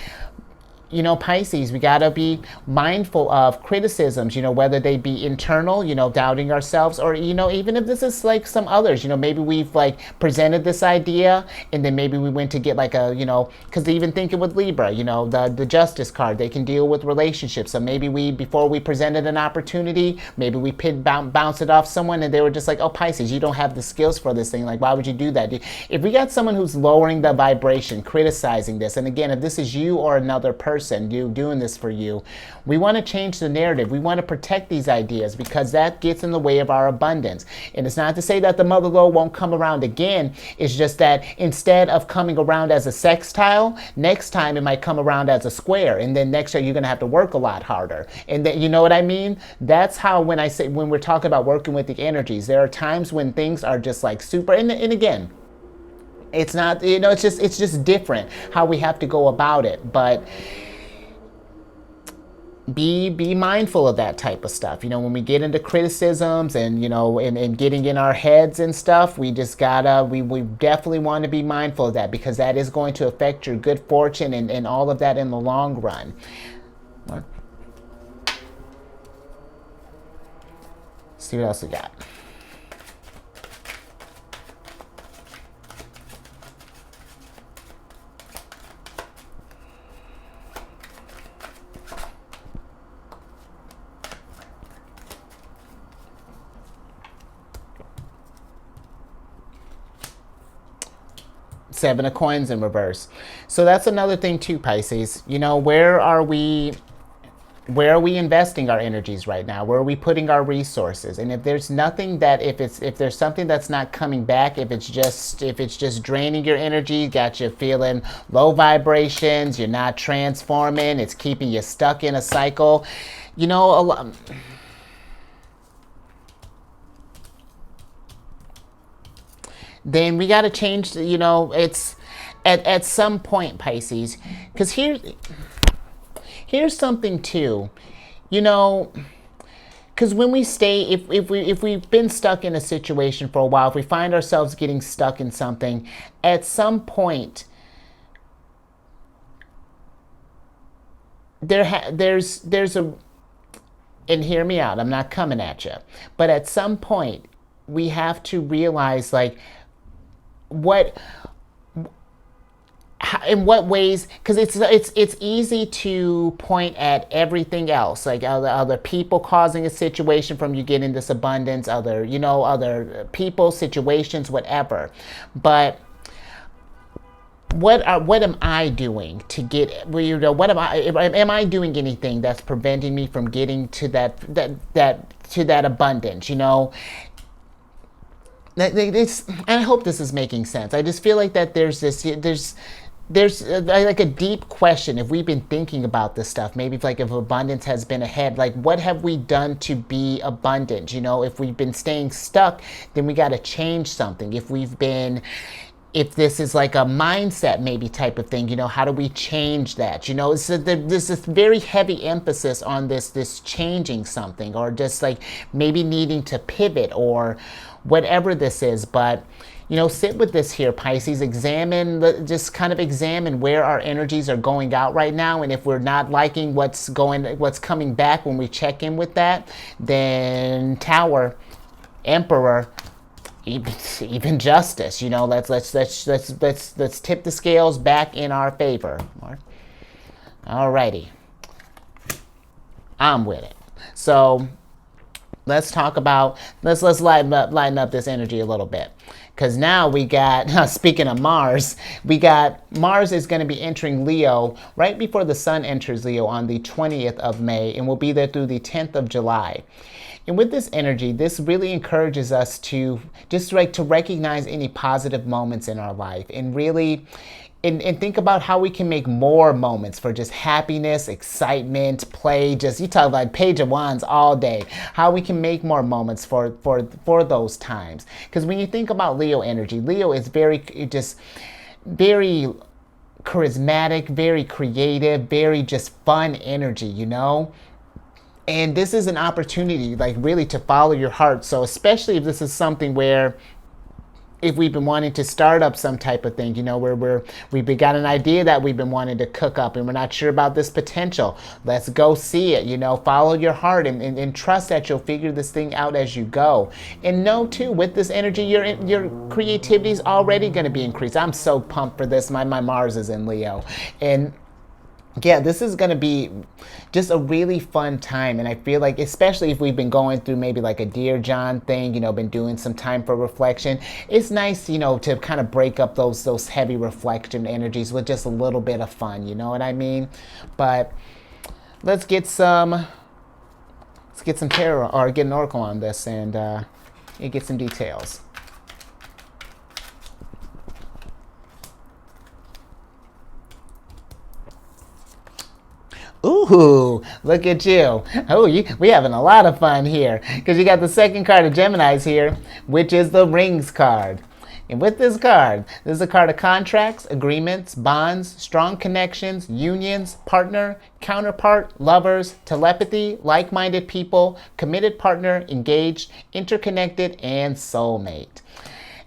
you know, Pisces, we got to be mindful of criticisms, you know, whether they be internal, you know, doubting ourselves, or, you know, even if this is like some others, you know, maybe we've like presented this idea and then maybe we went to get like a, you know, because even thinking with Libra, you know, the Justice card, they can deal with relationships. So maybe we, before we presented an opportunity, maybe we bounce it off someone and they were just like, oh, Pisces, you don't have the skills for this thing. Like, why would you do that? If we got someone who's lowering the vibration, criticizing this, and again, if this is you or another person, you doing this for you, we want to change the narrative. We want to protect these ideas because that gets in the way of our abundance. And it's not to say that the mother lode won't come around again. It's just that instead of coming around as a sextile, next time it might come around as a square, and then next year you're going to have to work a lot harder. And then, you know what I mean? That's how, when we're talking about working with the energies, there are times when things are just like super, and again, it's not, you know, it's just different how we have to go about it. But be mindful of that type of stuff. You know, when we get into criticisms and, you know, and getting in our heads and stuff, we just gotta, we definitely want to be mindful of that, because that is going to affect your good fortune and all of that in the long run. Let's see what else we got. Seven of Coins in reverse. So that's another thing too, Pisces. You know, where are we investing our energies right now? Where are we putting our resources? And if there's nothing that, if there's something that's not coming back, if it's just draining your energy, got you feeling low vibrations, you're not transforming, it's keeping you stuck in a cycle, you know, then we got to change, you know, it's at some point, Pisces, because here's something too, you know, because when we stay, if we've been stuck in a situation for a while, if we find ourselves getting stuck in something, at some point, there's a, and hear me out, I'm not coming at you, but at some point, we have to realize, like, in what ways, because it's easy to point at everything else, like other people causing a situation from you getting this abundance, other people, situations, whatever. But what am I doing to get, you know, am I doing anything that's preventing me from getting to that abundance, you know? I hope this is making sense. I just feel like that there's like a deep question. If we've been thinking about this stuff, maybe if abundance has been ahead, like what have we done to be abundant? You know, if we've been staying stuck, then we got to change something. If this is like a mindset maybe type of thing, you know, how do we change that? You know, there's this very heavy emphasis on this changing something, or just like maybe needing to pivot or whatever this is. But, you know, sit with this here, Pisces. Just kind of examine where our energies are going out right now. And if we're not liking what's coming back when we check in with that, then Tower, Emperor, even Justice, you know, let's tip the scales back in our favor. Alrighty, I'm with it. So let's talk about, let's lighten up this energy a little bit, because now we got, speaking of Mars, Mars is going to be entering Leo right before the Sun enters Leo on the 20th of May, and will be there through the 10th of July. And with this energy, this really encourages us to just to recognize any positive moments in our life, and really and think about how we can make more moments for just happiness, excitement, play. Just, you talk about Page of Wands all day. How we can make more moments for those times. Because when you think about Leo energy, Leo is very charismatic, very creative, very just fun energy, you know? And this is an opportunity, like, really to follow your heart. So especially if this is something where if we've been wanting to start up some type of thing, you know, where we've got an idea that we've been wanting to cook up and we're not sure about this potential. Let's go see it, you know, follow your heart and trust that you'll figure this thing out as you go. And know too, with this energy, your creativity is already going to be increased. I'm so pumped for this. My Mars is in Leo. And yeah, this is going to be just a really fun time. And I feel like, especially if we've been going through maybe like a Dear John thing, you know, been doing some time for reflection, it's nice, you know, to kind of break up those heavy reflection energies with just a little bit of fun, you know what I mean? But let's get some tarot, or get an oracle on this and get some details. Ooh, look at you. Oh, we having a lot of fun here. Because you got the second card of Gemini's here, which is the Rings card. And with this card, this is a card of contracts, agreements, bonds, strong connections, unions, partner, counterpart, lovers, telepathy, like-minded people, committed partner, engaged, interconnected, and soulmate.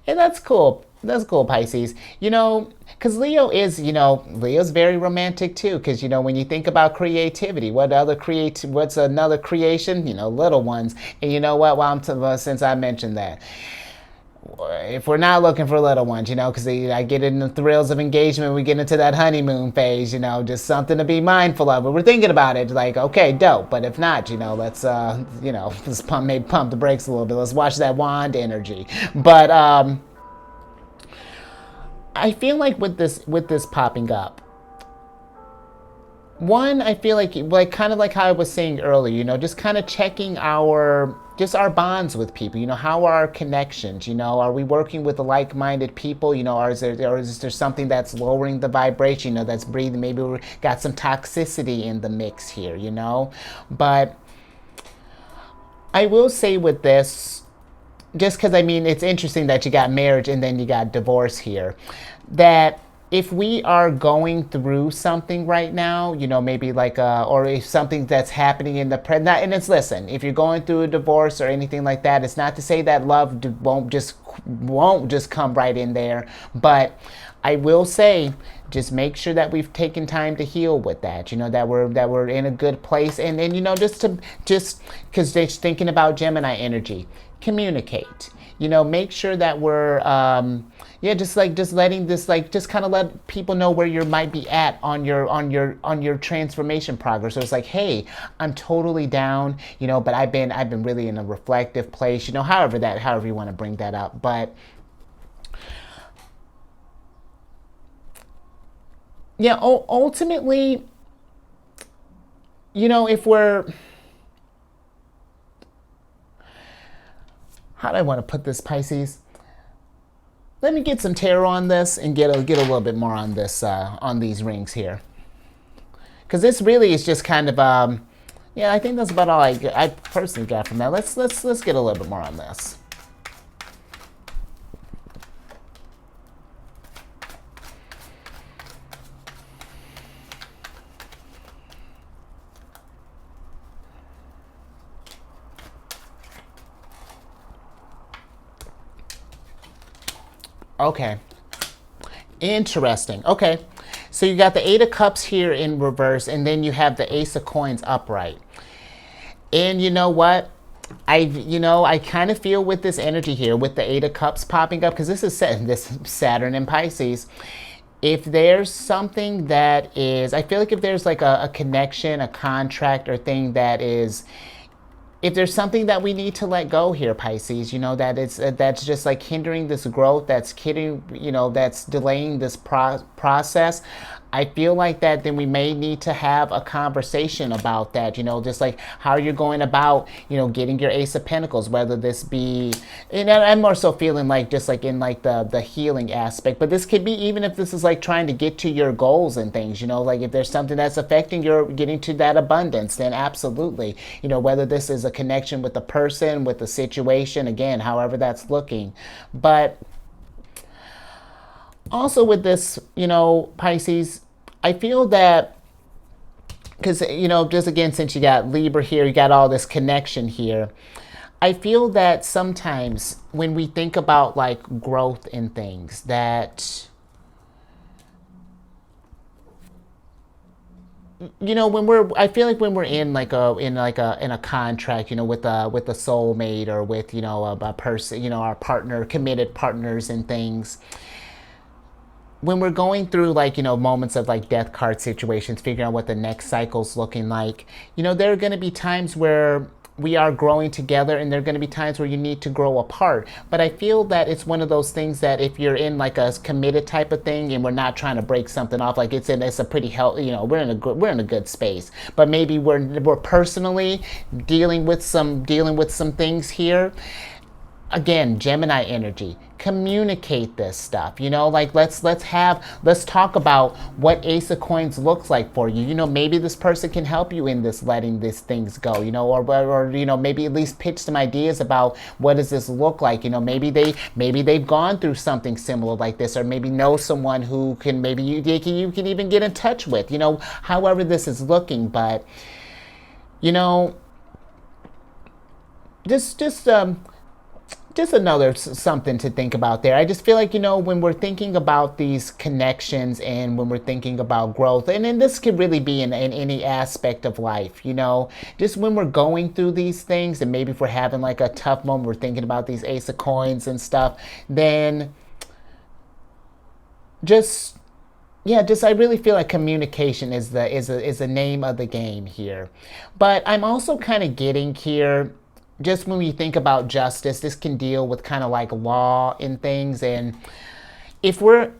And that's cool. That's cool, Pisces. You know, because Leo is, you know, Leo's very romantic too. Because, you know, when you think about creativity, what's another creation? You know, little ones. And you know what? Since I mentioned that, if we're not looking for little ones, you know, because I get in the thrills of engagement, we get into that honeymoon phase, you know, just something to be mindful of. But we're thinking about it, like, okay, dope. But if not, you know, let's, you know, let's pump the brakes a little bit. Let's watch that wand energy. But I feel like with this popping up, one, I feel like kind of like how I was saying earlier, you know, just kind of checking our bonds with people. You know, how are our connections? You know, are we working with like-minded people? You know, or is there something that's lowering the vibration? You know, that's breathing. Maybe we got some toxicity in the mix here. You know, but I will say with this, just because, I mean, it's interesting that you got marriage and then you got divorce here, that if we are going through something right now, you know, maybe like or if something that's happening in the present, and it's, listen, if you're going through a divorce or anything like that, it's not to say that love won't just come right in there, but I will say, just make sure that we've taken time to heal with that, you know, that we're in a good place, and you know, just because they're thinking about Gemini energy, communicate, you know, make sure that we're just letting this, like, just kind of let people know where you might be at on your transformation progress. So it's like, hey, I'm totally down, you know, but I've been really in a reflective place, you know, however you want to bring that up. But yeah, ultimately, you know, if we're, how do I want to put this, Pisces? Let me get some tarot on this and get a little bit more on this, on these rings here. Because this really is just kind of, yeah, I think that's about all I personally got from that. Let's get a little bit more on this. Okay. Interesting. Okay. So you got the Eight of Cups here in reverse, and then you have the Ace of Coins upright. And you know what? I kind of feel with this energy here, with the Eight of Cups popping up, because this is this Saturn in Pisces. If there's something that is, I feel like if there's like a connection, a contract or thing that is, if there's something that we need to let go here, Pisces, you know, that's just like hindering this growth, that's that's delaying this process, I feel like that then we may need to have a conversation about that, you know, just like how you're going about, you know, getting your Ace of Pentacles, whether this be, you know, I'm more so feeling like just like in like the healing aspect, but this could be even if this is like trying to get to your goals and things, you know, like if there's something that's affecting your getting to that abundance, then absolutely, you know, whether this is a connection with the person, with the situation, again, however that's looking. But also with this, you know, Pisces, I feel that, because, you know, just again, since you got Libra here, you got all this connection here, I feel that sometimes when we think about like growth in things, that I feel like when we're in a contract, with a soulmate, or with a person, our partner, committed partners and things, when we're going through like moments of like death card situations, figuring out what the next cycle's looking like, there are going to be times where we are growing together, and there are going to be times where you need to grow apart. But I feel that it's one of those things that if you're in like a committed type of thing, and we're not trying to break something off, like it's a pretty healthy, we're in a good space. But maybe we're personally dealing with some things here. Again, Gemini energy, communicate this stuff, like let's talk about what Ace of Coins looks like for you. Maybe this person can help you in this letting these things go, or maybe at least pitch some ideas about what does this look like. Maybe they've gone through something similar like this, or maybe know someone who can, maybe you can even get in touch with, however this is looking. But just another something to think about there. I just feel like, when we're thinking about these connections, and when we're thinking about growth, and then this could really be in any aspect of life, just when we're going through these things, and maybe if we're having like a tough moment, we're thinking about these Ace of Coins and stuff, then I really feel like communication is the name of the game here. But I'm also kind of getting here, just when we think about justice, this can deal with kind of like law and things. And if we're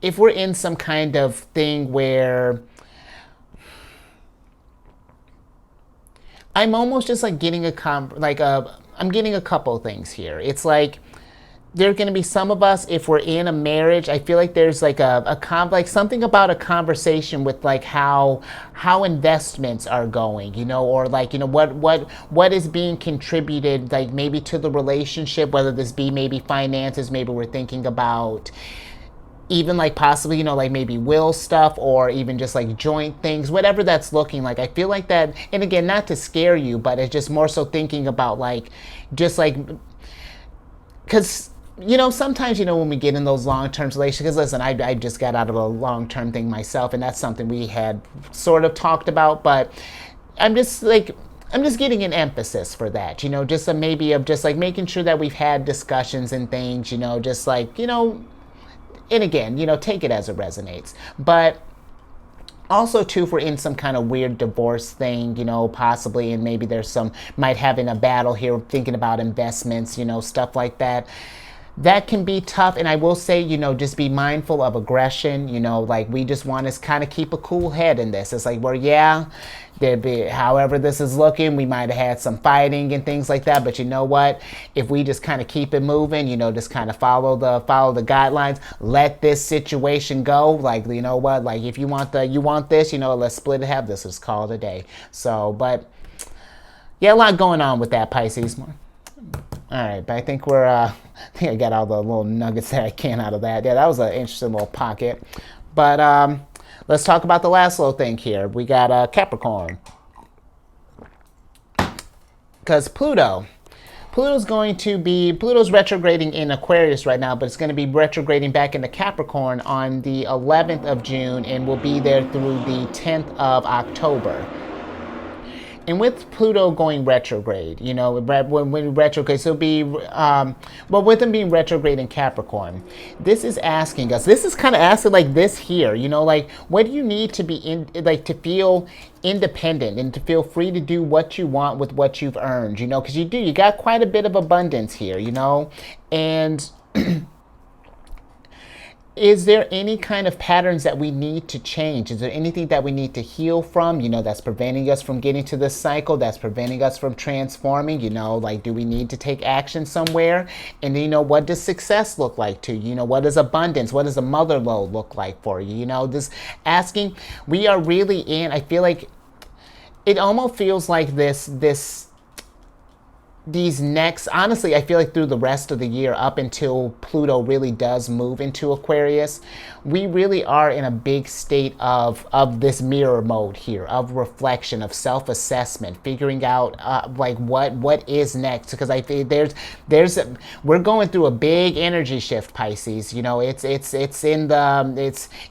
in some kind of thing where I'm almost just like getting I'm getting a couple things here. It's like there are going to be some of us, if we're in a marriage, I feel like there's like something about a conversation with like how investments are going, or like, what is being contributed, like maybe to the relationship, whether this be maybe finances, maybe we're thinking about even like possibly, like maybe will stuff, or even just like joint things, whatever that's looking like. I feel like that, and again, not to scare you, but it's just more so thinking about like, just like, because sometimes, when we get in those long-term relationships, because listen, I just got out of a long-term thing myself, and that's something we had sort of talked about, but I'm just getting an emphasis for that, just maybe of just like making sure that we've had discussions and things, just like, and again, take it as it resonates. But also, too, if we're in some kind of weird divorce thing, possibly, and maybe there's might having a battle here, thinking about investments, stuff like that. That can be tough, and I will say, just be mindful of aggression. Like we just want to kind of keep a cool head in this. It's like, well, yeah, however this is looking, we might have had some fighting and things like that. But you know what? If we just kind of keep it moving, just kind of follow the guidelines, let this situation go. Like, you know what? Like if you want this, let's split it, have this. Let's call it a day. So, but yeah, a lot going on with that, Pisces. All right, but I think I think I got all the little nuggets that I can out of that. Yeah, that was an interesting little pocket. But let's talk about the last little thing here. We got Capricorn. Because Pluto's retrograding in Aquarius right now, but it's going to be retrograding back into Capricorn on the 11th of June, and will be there through the 10th of October. And with Pluto going retrograde, when retrograde, so with them being retrograde in Capricorn, this is asking us, this is kind of asking like this here, like what do you need to be to feel independent and to feel free to do what you want with what you've earned, because you got quite a bit of abundance here, and is there any kind of patterns that we need to change? Is there anything that we need to heal from, that's preventing us from getting to this cycle, that's preventing us from transforming, like do we need to take action somewhere? And what does success look like to you? What is abundance? What does a mother load look like for you? This asking, we are really I feel like it almost feels like this these next, honestly, I feel like through the rest of the year up until Pluto really does move into Aquarius, we really are in a big state of this mirror mode here, of reflection, of self-assessment, figuring out like what is next. Because I think we're going through a big energy shift, Pisces. You know, it's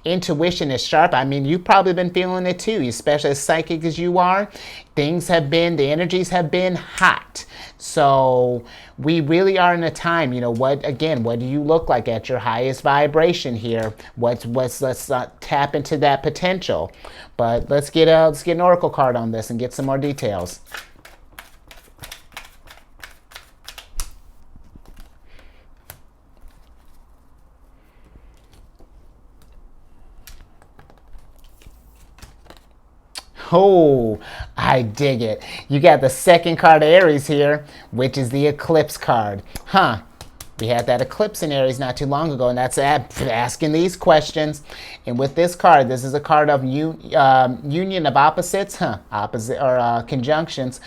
intuition is sharp. I mean, you've probably been feeling it too, especially as psychic as you are. The energies have been hot. So we really are in a time, you know, what do you look like at your highest vibration here? Let's tap into that potential. But let's get an oracle card on this and get some more details. Oh, I dig it. You got the second card of Aries here, which is the eclipse card. Huh. We had that eclipse in Aries not too long ago, and that's asking these questions. And with this card, this is a card of union of opposites, conjunctions.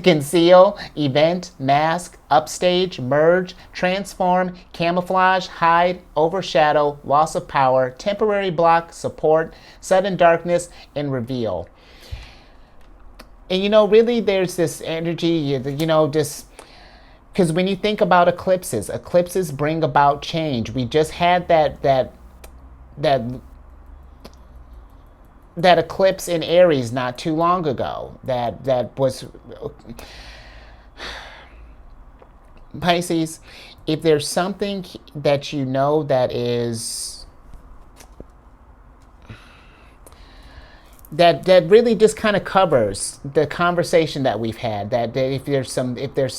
Conceal, event, mask, upstage, merge, transform, camouflage, hide, overshadow, loss of power, temporary block, support, sudden darkness, and reveal. And, you know, really there's this energy, you know, just because when you think about eclipses bring about change. We just had that eclipse in Aries not too long ago. That was Pisces. If there's something that you know that is that really just kind of covers the conversation that we've had, that if there's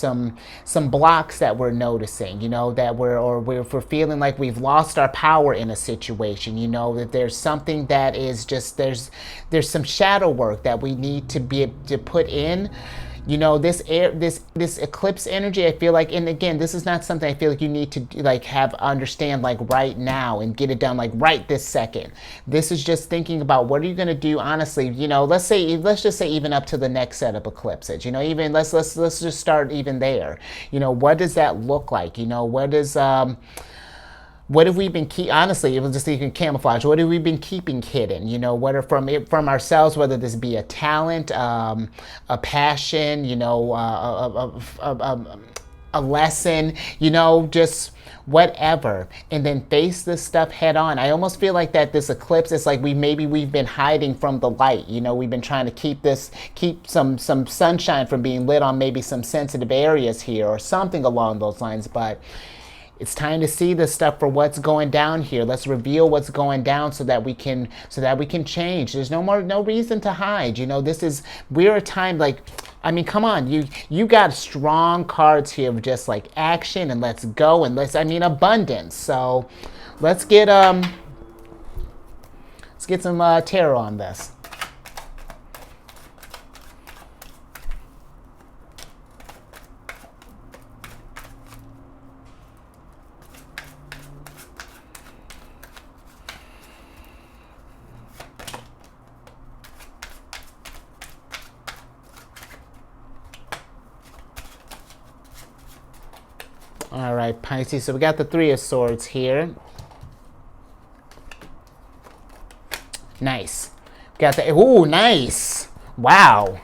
some blocks that we're noticing, you know, that we're feeling like we've lost our power in a situation, you know, that there's something that is just there's some shadow work that we need to be to put in. You know, this eclipse energy, I feel like, and again, this is not something I feel like you need to like understand like right now and get it done like right this second. This is just thinking about what are you going to do, honestly, you know, let's just say even up to the next set of eclipses, you know, even let's just start even there. You know, what does that look like? You know, what have we been honestly, it was just even camouflage. What have we been keeping hidden? You know, what are from ourselves, whether this be a talent, a passion, you know, a lesson, you know, just whatever, and then face this stuff head on. I almost feel like that this eclipse is like we've been hiding from the light. You know, we've been trying to keep some sunshine from being lit on maybe some sensitive areas here or something along those lines, but it's time to see this stuff for what's going down here. Let's reveal what's going down so that we can change. There's no reason to hide. You know, we're a time like, I mean, come on, you got strong cards here of just like action and let's go and abundance. So let's get some tarot on this. All right, Pisces, so we got the Three of Swords here. Nice. Got the, ooh, nice. Wow.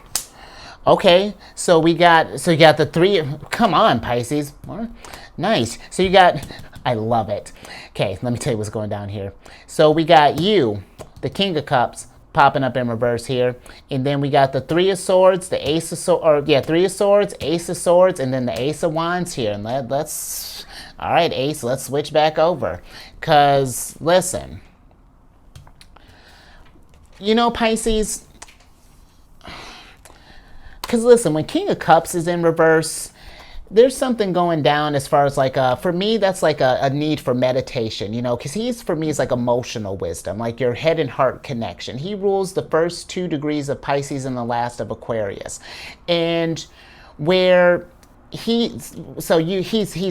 Okay, so you got the three, come on, Pisces. Nice. So you got, I love it. Okay, let me tell you what's going down here. So we got you, the King of Cups, popping up in reverse here, and then we got the Three of Swords, the Ace of Swords, Three of Swords, Ace of Swords, and then the Ace of Wands here. And let's all right, Ace, let's switch back over, because listen, you know, Pisces, because listen, when King of Cups is in reverse, there's something going down as far as like, for me, that's like a need for meditation, you know, because for me, is like emotional wisdom, like your head and heart connection. He rules the first 2 degrees of Pisces and the last of Aquarius. And where he's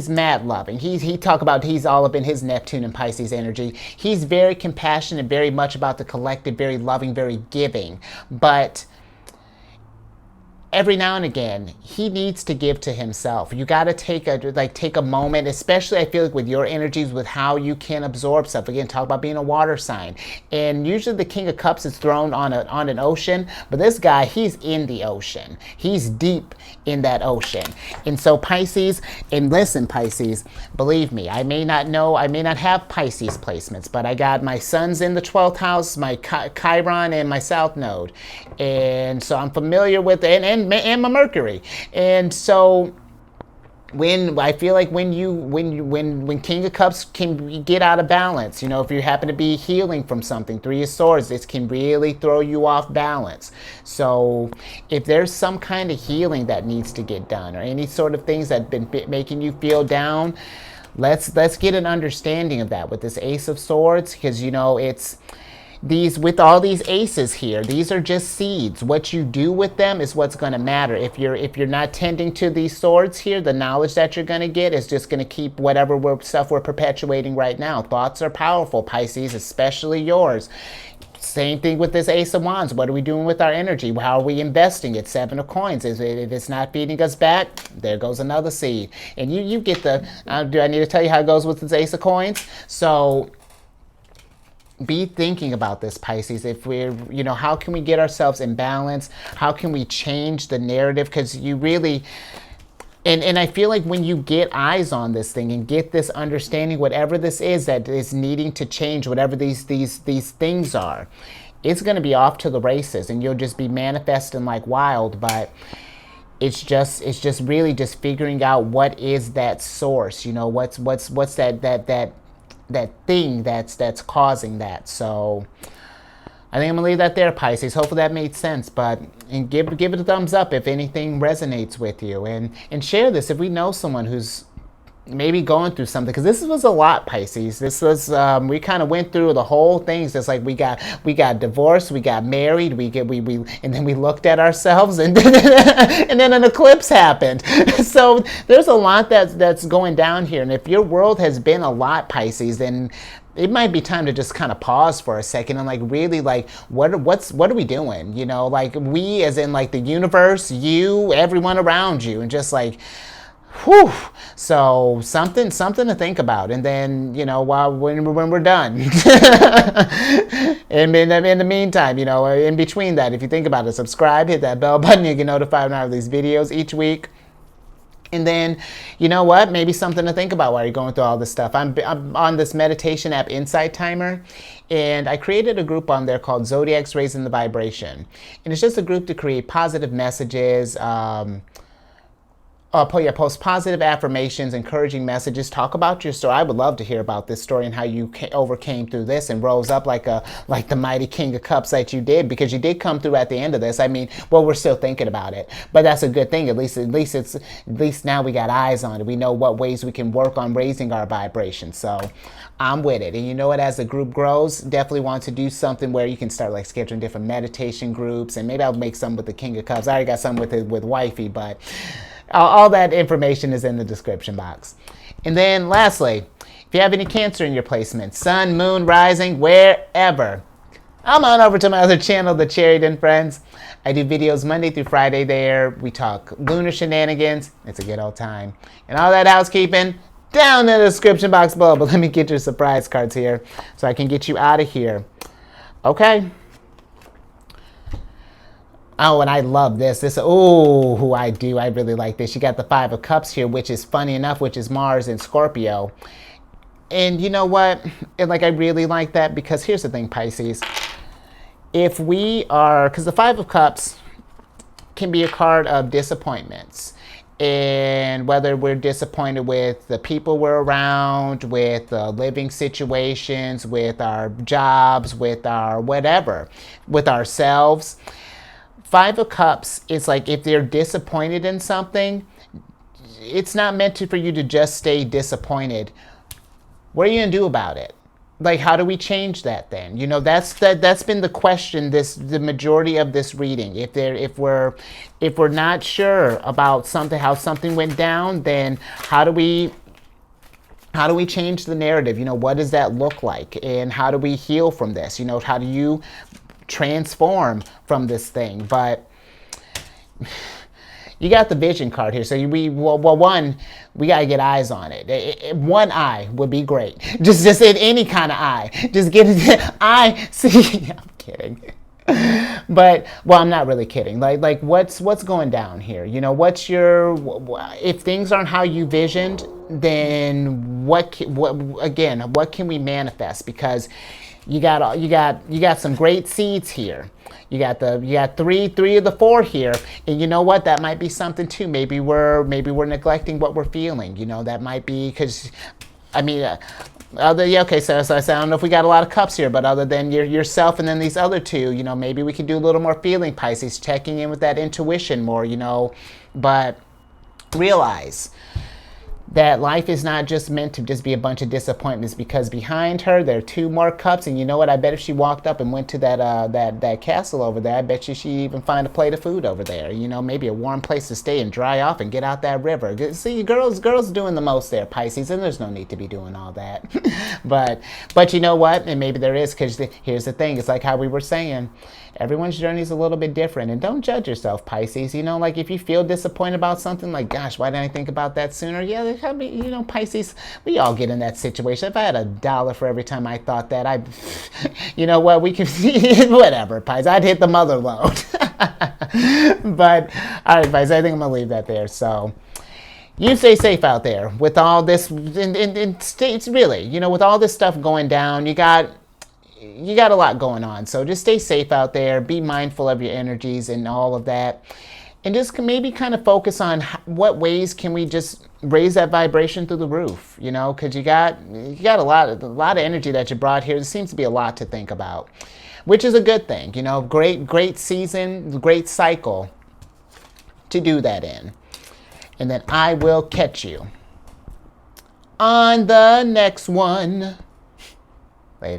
mad loving. He talk about, he's all up in his Neptune and Pisces energy. He's very compassionate, very much about the collective, very loving, very giving. But every now and again, he needs to give to himself. You got to take a moment, especially I feel like with your energies, with how you can absorb stuff. Again, talk about being a water sign. And usually the King of Cups is thrown on an ocean, but this guy, he's in the ocean. He's deep in that ocean. And so Pisces, and listen, Pisces, believe me, I may not have Pisces placements, but I got my sun's in the 12th house, my Chiron, and my South Node. And so I'm familiar with it, and my Mercury. And so when I feel like when King of Cups can get out of balance, you know, if you happen to be healing from something, Three of Swords, this can really throw you off balance. So if there's some kind of healing that needs to get done, or any sort of things that have been making you feel down, let's get an understanding of that with this Ace of Swords, because, you know, it's with all these aces here, these are just seeds. What you do with them is what's going to matter. If you're not tending to these swords here, the knowledge that you're going to get is just going to keep whatever stuff we're perpetuating right now. Thoughts are powerful, Pisces, especially yours. Same thing with this Ace of Wands. What are we doing with our energy? How are we investing it? Seven of Coins. If it's not feeding us back, there goes another seed. And you get the, do I need to tell you how it goes with this Ace of Coins? So be thinking about this, Pisces. If we're, you know, how can we get ourselves in balance? How can we change the narrative? Because you really, and I feel like when you get eyes on this thing and get this understanding, whatever this is that is needing to change, whatever these things are, it's going to be off to the races, and you'll just be manifesting like wild. But it's just really just figuring out what is that source. You know, what's that thing that's causing that. So I think I'm gonna leave that there, Pisces. Hopefully that made sense. But and give it a thumbs up if anything resonates with you, and share this if we know someone who's maybe going through something, because this was a lot, Pisces. This was we kind of went through the whole thing. It's like we got divorced, we got married, we and then we looked at ourselves, and and then an eclipse happened. So there's a lot that's going down here. And if your world has been a lot, Pisces, then it might be time to just kind of pause for a second and like really like what are we doing? You know, like we as in like the universe, you, everyone around you, and just like, whew. So something to think about. And then, you know, when we're done, and in the meantime, you know, in between that, if you think about it, subscribe, hit that bell button, you get notified when I have these videos each week. And then, you know what, maybe something to think about while you're going through all this stuff. I'm on this meditation app, Insight Timer, and I created a group on there called Zodiacs Raising the Vibration. And it's just a group to create positive messages, post positive affirmations, encouraging messages, talk about your story. I would love to hear about this story and how you overcame through this and rose up like the mighty King of Cups that you did, because you did come through at the end of this. I mean, well, we're still thinking about it, but that's a good thing. At least now we got eyes on it. We know what ways we can work on raising our vibration. So I'm with it. And you know what, as the group grows, definitely want to do something where you can start like scheduling different meditation groups, and maybe I'll make some with the King of Cups. I already got some with Wifey, but all that information is in the description box. And then lastly, if you have any Cancer in your placement, Sun, Moon, Rising, wherever, I'm on over to my other channel, The Cherry Den Friends. I do videos Monday through Friday there. We talk lunar shenanigans. It's a good old time. And all that housekeeping down in the description box below. But let me get your surprise cards here so I can get you out of here. Okay. Oh, and I love this. Oh, I do. I really like this. You got the Five of Cups here, which is funny enough, which is Mars and Scorpio. And you know what? And like, I really like that, because here's the thing, Pisces. If we are, because the Five of Cups can be a card of disappointments. And whether we're disappointed with the people we're around, with living situations, with our jobs, with our whatever, with ourselves. Five of Cups is like, if they're disappointed in something, it's not meant for you to just stay disappointed. What are you going to do about it? Like, how do we change that then? You know, that's been the question the majority of this reading. If we're not sure about something, how something went down, then how do we change the narrative? You know, what does that look like? And how do we heal from this? You know, how do you transform from this thing? But You got the vision card here. So one, we got to get eyes on it. One eye would be great. Just any kind of eye. Just get it. Eye. See, I'm kidding. But, well, I'm not really kidding. Like what's going down here? You know, if things aren't how you visioned, then what can we manifest? Because you got some great seeds here. You got three of the four here, and you know what? That might be something too. Maybe we're neglecting what we're feeling. You know, that might be because, I mean, okay. So I don't know if we got a lot of cups here, but other than yourself and then these other two, you know, maybe we can do a little more feeling, Pisces, checking in with that intuition more. You know, but realize that life is not just meant to just be a bunch of disappointments, because behind her there are two more cups, and you know what? I bet if she walked up and went to that castle over there, I bet you she'd even find a plate of food over there. You know, maybe a warm place to stay and dry off and get out that river. See, girls doing the most there, Pisces, and there's no need to be doing all that. but you know what? And maybe there is, because here's the thing. It's like how we were saying. Everyone's journey is a little bit different, and don't judge yourself, Pisces. You know, like if you feel disappointed about something, like, gosh, why didn't I think about that sooner? Yeah, I mean, you know, Pisces, we all get in that situation. If I had $1 for every time I thought that, you know what, we could, whatever, Pisces, I'd hit the mother load. But, all right, Pisces, I think I'm going to leave that there. So, you stay safe out there with all this, and states, really, you know, with all this stuff going down, you got a lot going on. So just stay safe out there. Be mindful of your energies and all of that. And just maybe kind of focus on what ways can we just raise that vibration through the roof, you know, because you got a lot of energy that you brought here. There seems to be a lot to think about, which is a good thing. You know, great season, great cycle to do that in. And then I will catch you on the next one.